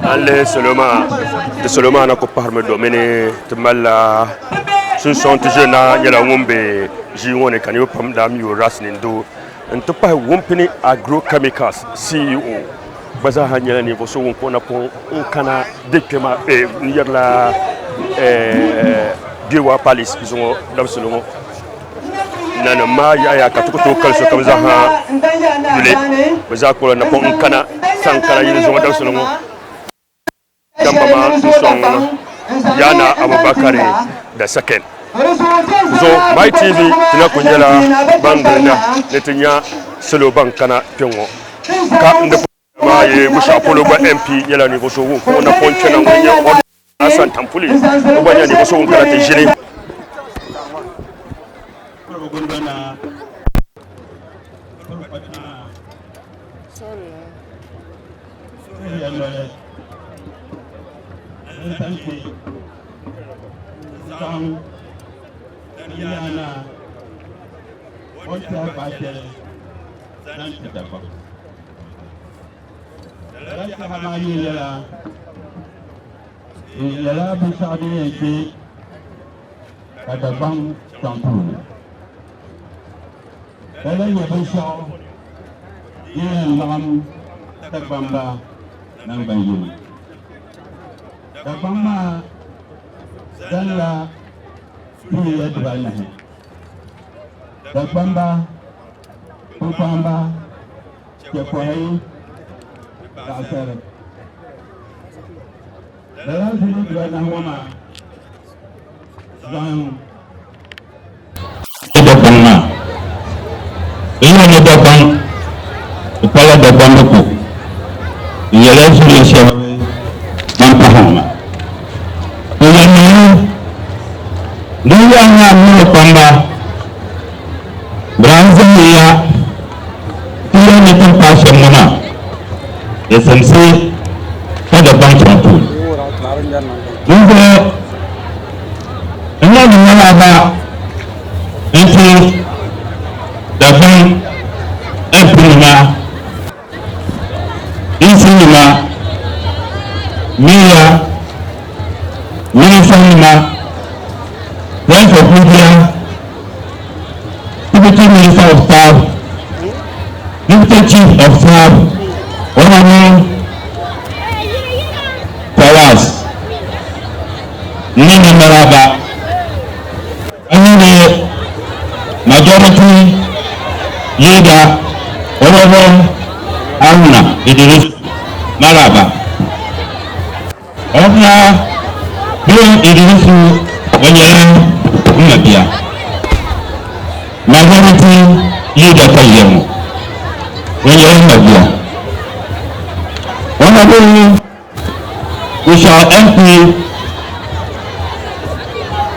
alle Soloma na ko parme domene tmalla sun sont jeuna yala ngombe jiwone kan yo pam dam yo rasnin do nto pa wompini agrochemicals CEO baza hanyala ni voso won kona pon kana dekema yerla biwa palis bizongo dam Soloma nana ma ya katuko to kalso kam za ha yule baza ko na pon kana sankara yele zongo dam Soloma Damba ma son yana Abubakari da second so my TV tina kunyela bangana netinya selo bankana pengo ka nde ma ye musha Apollo ba MP yela ni boso won ko na ponche na wonye asan tampuli ko banya ni boso won kala te jiri Yana wata bakel nan ta dafa ranta hamani yala bisadi yake Dagbon tampon dala ya bisha yin lam Dagbamba nan bayin Dagbamba dala Iya dibana he. Dagbamba, Upamba, Kepohei, Dasere. Dalam sini dibana wama. Zang. Dagbamba. Ini ni Dagbang. Kepala Dagbang itu. Ia langsung siapa? Mampahama. Dia ngambil pamba Brazil dia ni tempat semua SMC pada bangsa tu juga ini dengan apa itu Dagbon F5 I5 Mia Rank of Media, Deputy Minister of Staff, Deputy Chief of Staff, Honorable Tawas, Nini Maraba, and Majority Leader, Honorable Aruna Idris Maraba. Honorable Idris Maraba. Dia majority leader kalian yang dia honorable Usha MP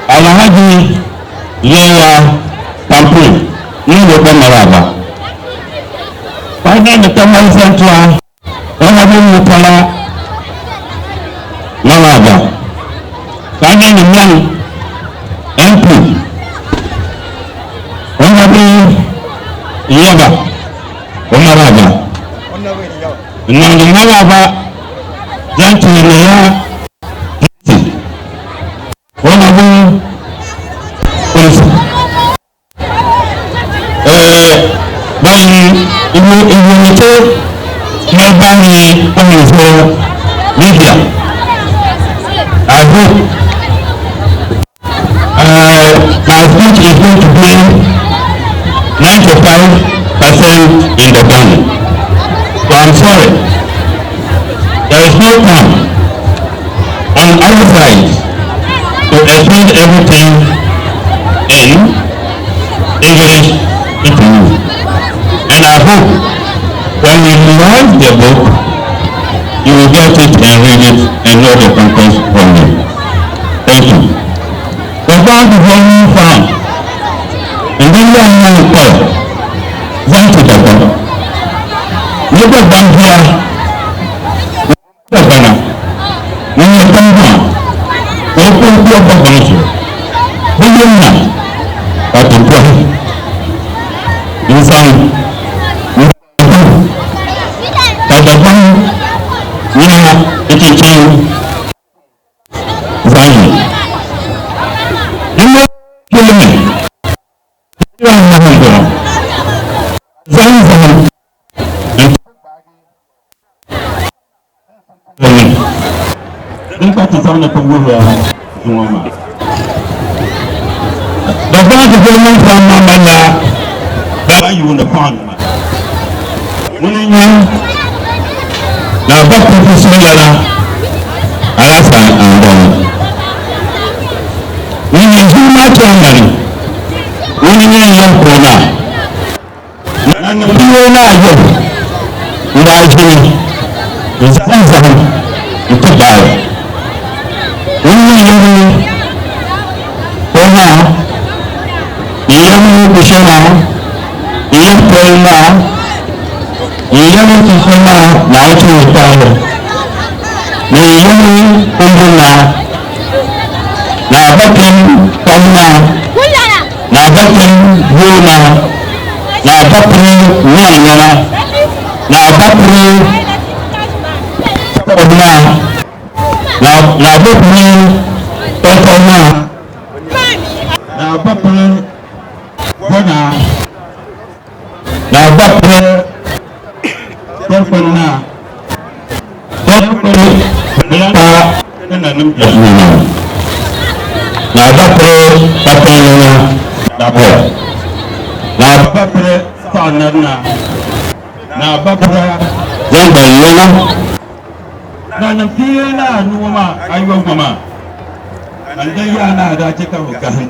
Alhaji Yaya Tampil ini bukan Maraba pada Taman Sentral honorable Mutala Maraba pada yang MP Honorable Yaba Maraba Maraba Janturia Honorable bagi ibu itu bagi pemirsa media aku my speech is going to be 95% in the Ghana. So I'm sorry. There is no time on our side to explain everything in English into you. And I hope when you launch the book, you will get it and read it and know the context from me. Thank you. The bank is only found. And then you are now called. Thank you, Dagbon. Look at bank here. Look at Ghana. When you come down, you open your bank. When you know, what to do. You say, it is true. Zion. You know, kill me. You are not going to Zion. Look at the sound of the world. The God is going from Mamma. But you in the pond. When you now, back to the Sierra, Alaska, and when you do not normally, when you know young Kona, and the Piona, you are Jimmy, is Amazon, you could buy. When you know Kona, young Bishana, young Kona, young Kishana, now to retire. The young Kunduna, now Bakin, Kamna, now Bakin, Yuna, now Bakin, Nana, now Bakin, Kona, now Bakin, Kona, now Bakin, Kona, now Bakin, Kona, now Bakin, Dagbon. Now Bakin, Sanana. Now Bakin, Yendi. Now the Fiona, Numa, I will Mama. And then you are not that you can look at him.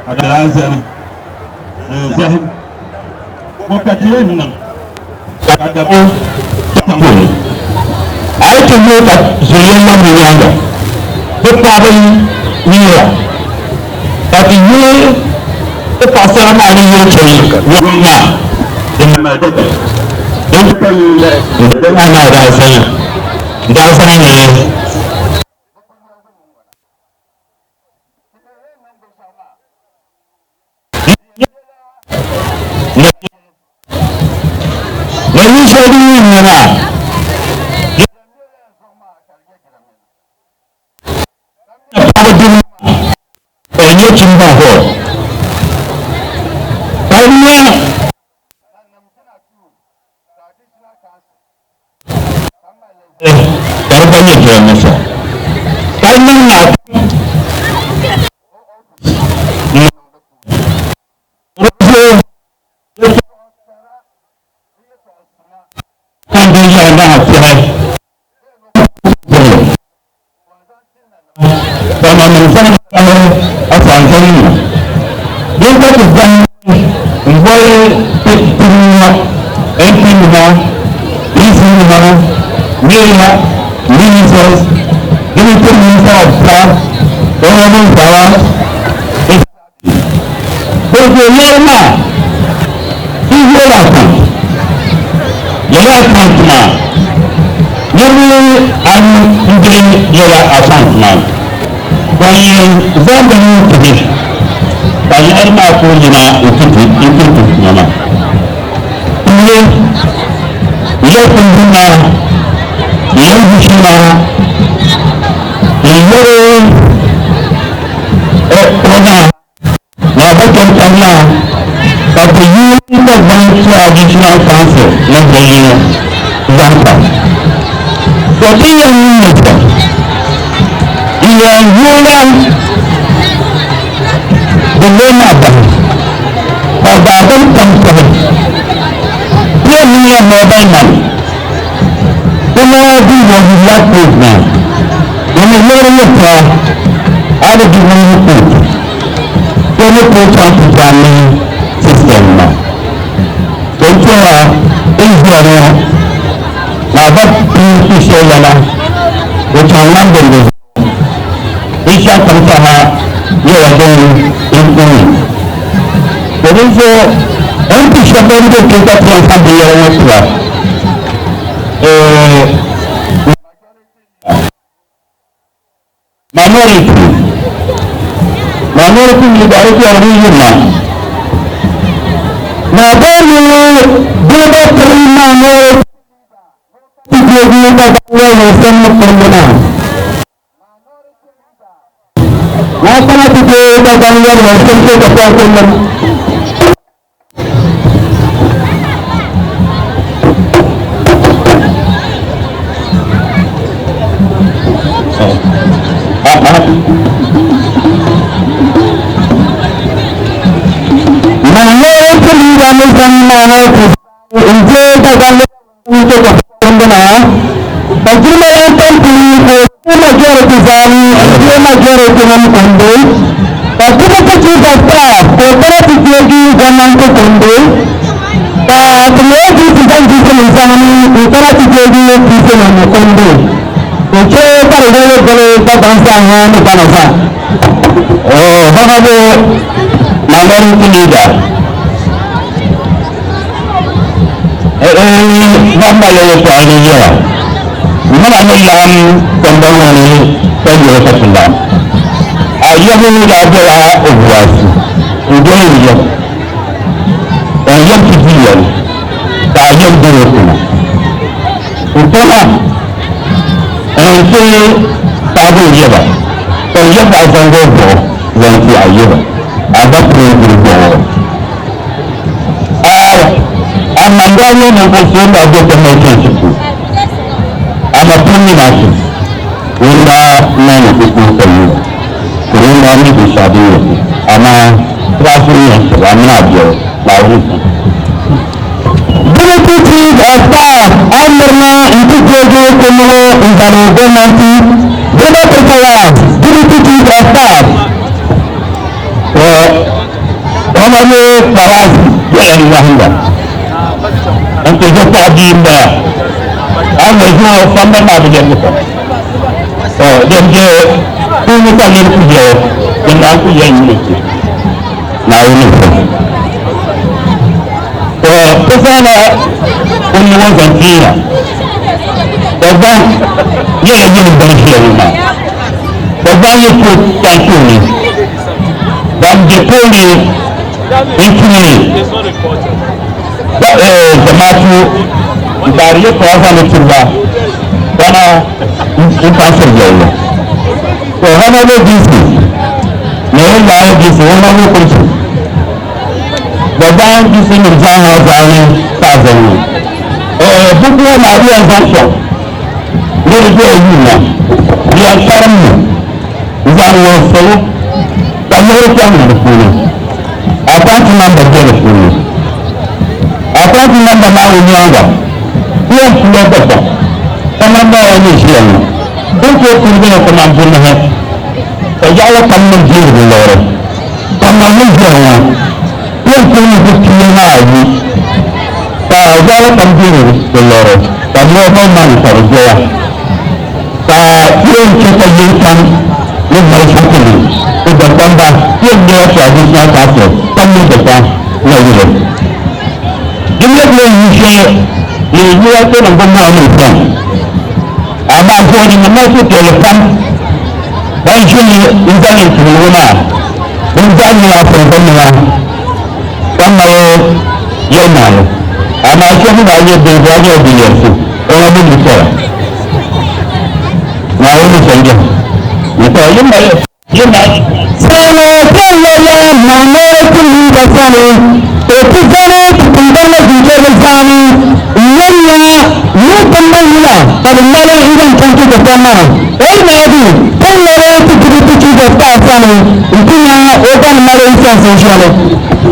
At the last end, what at the end? At the boat. I can look at Zulema Miranda. The problem here. But you, the person I need to take, Roma, in my daughter. Don't tell you that I know that's it. That's it. Let me show you now. yang yuran dengan apa? Badan kampung. Dia punya mobilan. Kemudian dia punya. Ini mereka ada di mana? Ini program programming sistemnya. Contohnya, Israel, dapat diusahakan ucapan dulu. Isya terutama dia ada ini. Jadi nanti siapa itu kita terangkan dia orang tua. Minority majority orang ini lah. Maka dia terima minority jadi bagian yang sangat penting. Maka kita bagian yang sangat penting. family, open marriage essentially.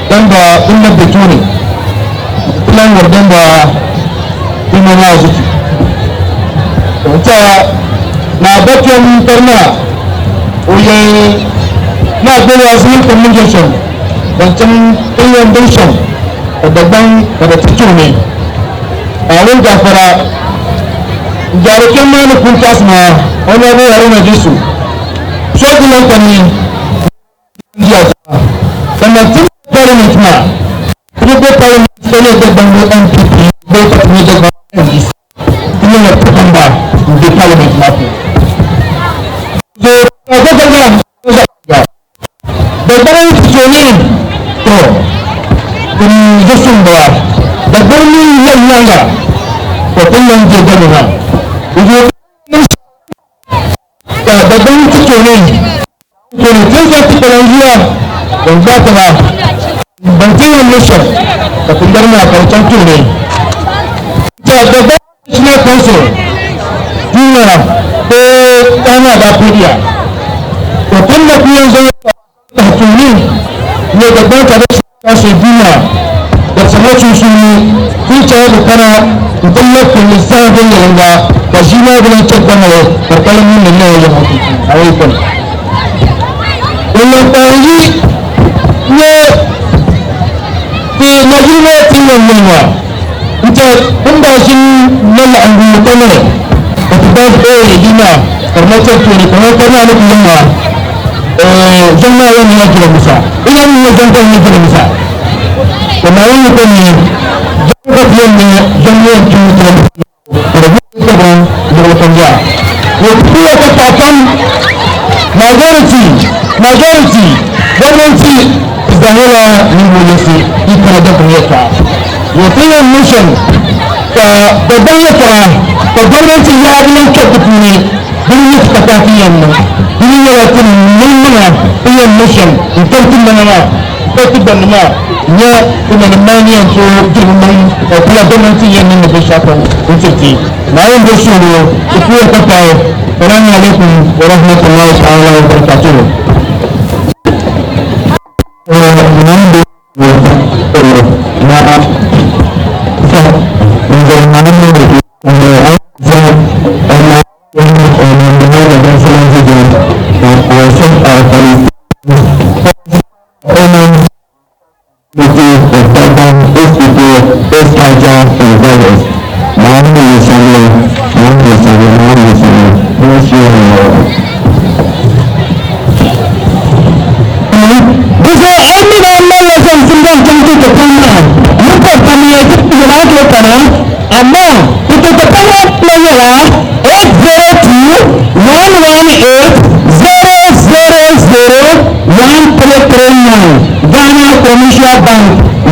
Damba inda betuni plan war Damba kuma na zuci ta na bakin tarna oye na gbewa su communication wancan inundation da daban da tutune a wani gafara jarukin mani kun tasma wani abu yare na jisu shogulan kwani jiya sannan tun parliament na kuma ko parliament ne da bango NPP bai ka tuni da bango NDC kuma na tukan ba da parliament na ku so ko ga ga da bango tutune to kun jisun ba da bango yanga ko kun yanke da na da bango tutune ko ne tun da tukan don za ta ba bankin mission da kundar na karshen ture ta gaba national council duniya ko tana da kuriya to tun da kuyan zama da tuni ne gaban ka da kashe duniya da sanacin su kun cewa da kana idan lafi lissafin da yanga da shi ma gudun cikin mai karkalin yin nan wajen haƙiƙi a waikon wannan ƙwararri ne fi majina tiwon yunwa ita inda shi nalla an gudu ta ne da ta ba su ɗaya gina karmatar tuni kamar kwana na yunwa zama wani ya kira musa ina yin ya zanta ya kira musa kuma wani kan ne zanta fiye ne zama yin tuni kira musa da gudu ta ba da watan ya ya kuwa ta fatan majority gwamnati zahira nivo yasi ikara da kunyata yafiyan mission ka babban yaka ka gwamnati ya biyan kyautu ne birnin ta tafiyan nan birnin ya wakil nuna iyan mission intantin da nama ɗauki da nama ya kuma da maniyan so girman kula gwamnati yan nan da shafin wucirki na yin da su ne su kuwa kafa salamu alaikum wa rahmatullahi ta'ala wa barakatuhu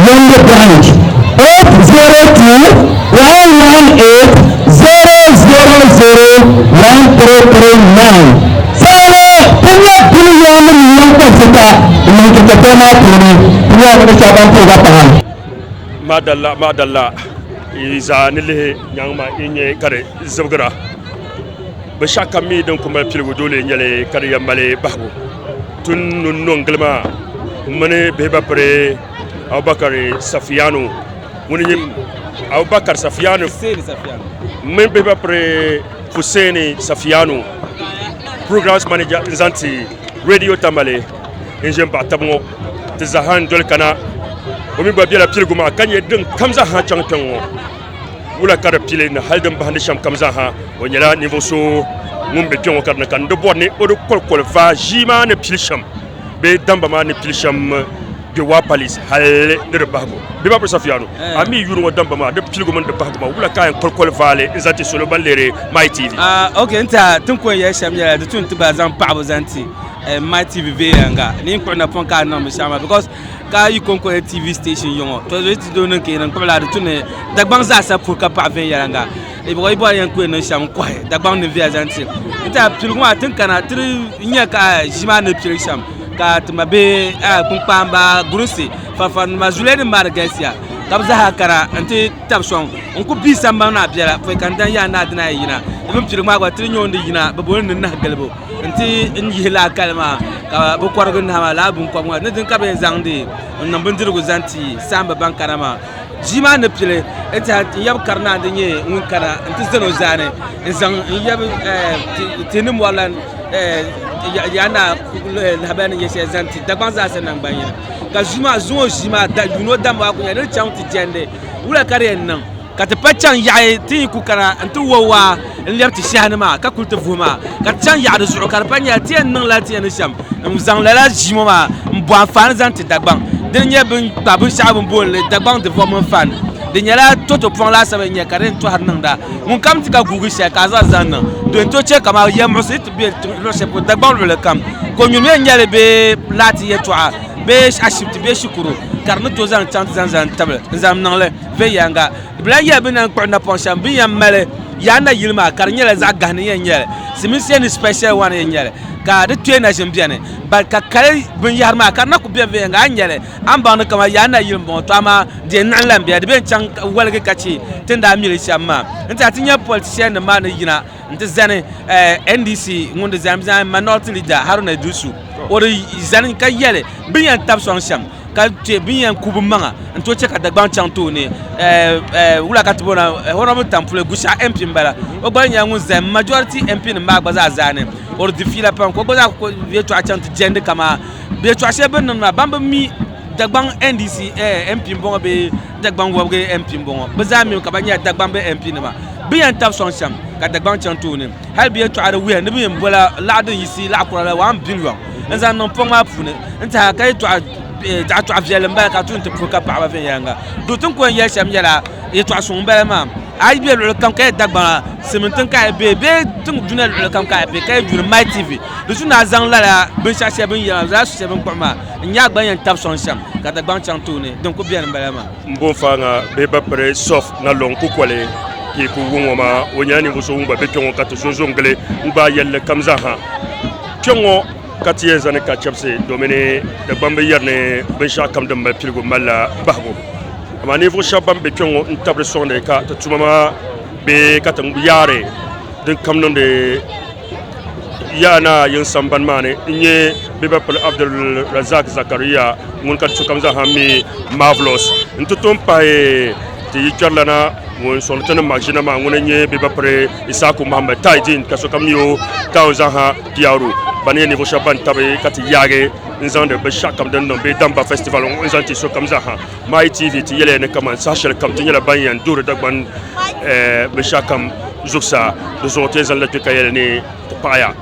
Yendi branch 802-118-000-1339. Sala punya bilion yang tersita untuk ketemu ini punya persiapan perubahan. Madalla izanile nyangma inye kare zubgra bashaka mi don kuma pilgu dole nyale kare yamale bahbu tun nun glma mane beba pre Abubakar Safiano muni Abubakar Safiano men beba pre Hussein Safiano programs manager Nzanti radio Tamale njem ba tabmo tizahan dol kana omi ba biela pilgu ma kanye din kamza ha changtango wula kara pile na haldan bahande sham kamza ha wonyala niveau so mumbe tongo karna kan do bonne o do kolkol va jima ne pilsham be damba ma ne pilsham de wa police halle de bahgo be ba Safiano ami yuru damba ma de pilgo man de bahgo ma wula kayan kolkol vale Nzanti solo balere my TV okay nta tun ko ya sham ya de tun tuba zan pa Nzanti my TV vanga ni ko na pon ka na mo shama because ka yi konko TV station yongo to je ti do nan ke nan ko la de tun Dagbon za sa pour ka pa ven yanga e boy boy yan ko na sham ko Dagbon ne via Nzanti nta pilgo ma tun kana tri nya ka jima ne pilsham ka tumabe kun pamba grusi fa mazulene margasia kabza hakara anti tabson on ko bi samba na biara fe kan dan ya na dina yina ibum pilgo ma gwa tri nyondi yina babon na galbo nti nyihla kalma ka bu korgun ha la bun ko ngwa ndin ka be zangde nan bundirgo zanti samba bankarama jima ne pile eta yab karna ndinye ngun kana nti zeno zane zang yab tinim walan yana habani yese zanti Dagbon za sanan banya ka jima zuo jima da duno damba ko ne chanti jende wula kare nan ka ta paccan yayi ti ku kana nti wowa liyabti shahnima ka kulta vuma ka chan ya da zuwa karpanya ti nan la ti ne sham zang la jima ma mbo fan zanti Dagbon den bin babu shabun bol Dagbon de vom fan de nyala toto pon la sabe nya karen to har nan da mun kam ti ka gugu she ka za zan nan don to che kama ya musit be lo she po Dagbon le kam ko nyum ye nyale be lati ye to be ashibti be shukuru karno to zan chant zan table zam nan le ve yanga bla ya bin nan ko na pon sham bin yam male yana yilma kar nyale za gahne ye nyale simin special one ye nyale ka de tuena jembiane ba ka kare bin yarma ka na ku be ve nga nyale an ba no kama yana yilmo to ama de nan lambe de ben chan walge kachi tenda mili shamma nta tinya politician na ma na yina nta zane NDC ngunde zamzam minority leader Haruna Dusu ori zane ka yele bin yan tab son sham ka te bin yan kubu manga nto che ka Dagbon chanto ne wula ka tibona honorable tampule gusha MP mbala o gba nya ngun zam majority MP ne ma gbaza zane or defila pan ko gbaza ko vieto a chant jende kama be to ashe ben na bamba mi Dagbon NDC MP mbongo be Dagbon wobge MP mbongo bazami ka banya Dagbon be MP ne ma bien tab son sham ka Dagbon chanto ne hal bien to ara wi ne bien bola la de yisi la ko la 1 billion nza non poma pune nta ka to a viele mbala ka tun te fuka pa ba yanga do tun ko yel sham yala e to asun mbala ma ai be le kam ka Dagbon sementin ka be tun dunel le kam ka be ka jur my TV do tun na zang la be chache ben ya za su ben ko ma nya gba yan tab son sham ka Dagbon chanto ne donc bien mbala ma mbon fanga be ba pre sof na long ku kwale ki ku wongoma wonyani go so ngba be tongo ka to so zongle ngba yel kamza ha tongo katiye zane ka chapse domine Dagbon be yarne ben sha kam dum pilgo malla bahbo ama ni vo shabam be tongo ntabre sonde ka to tumama be katang yare den kam non de yana yin samban mane nye be ba pal Abdul Razak Zakaria ngun ka to kamza ha mi marvelous ntutum pa ti yicharlana won son tan magina ma ngone nye be ba pre Isaku Muhammad Taidin kaso kamyo tawza ha diaru bani niveau shaban tabe kati yage nzande be shakam den no be Damba festival on nzanti so kamza ha my TV ti yele ne kaman sachel kam ti yele banyan dur Dagbon be shakam zuksa do zote zan la tukayele ni paya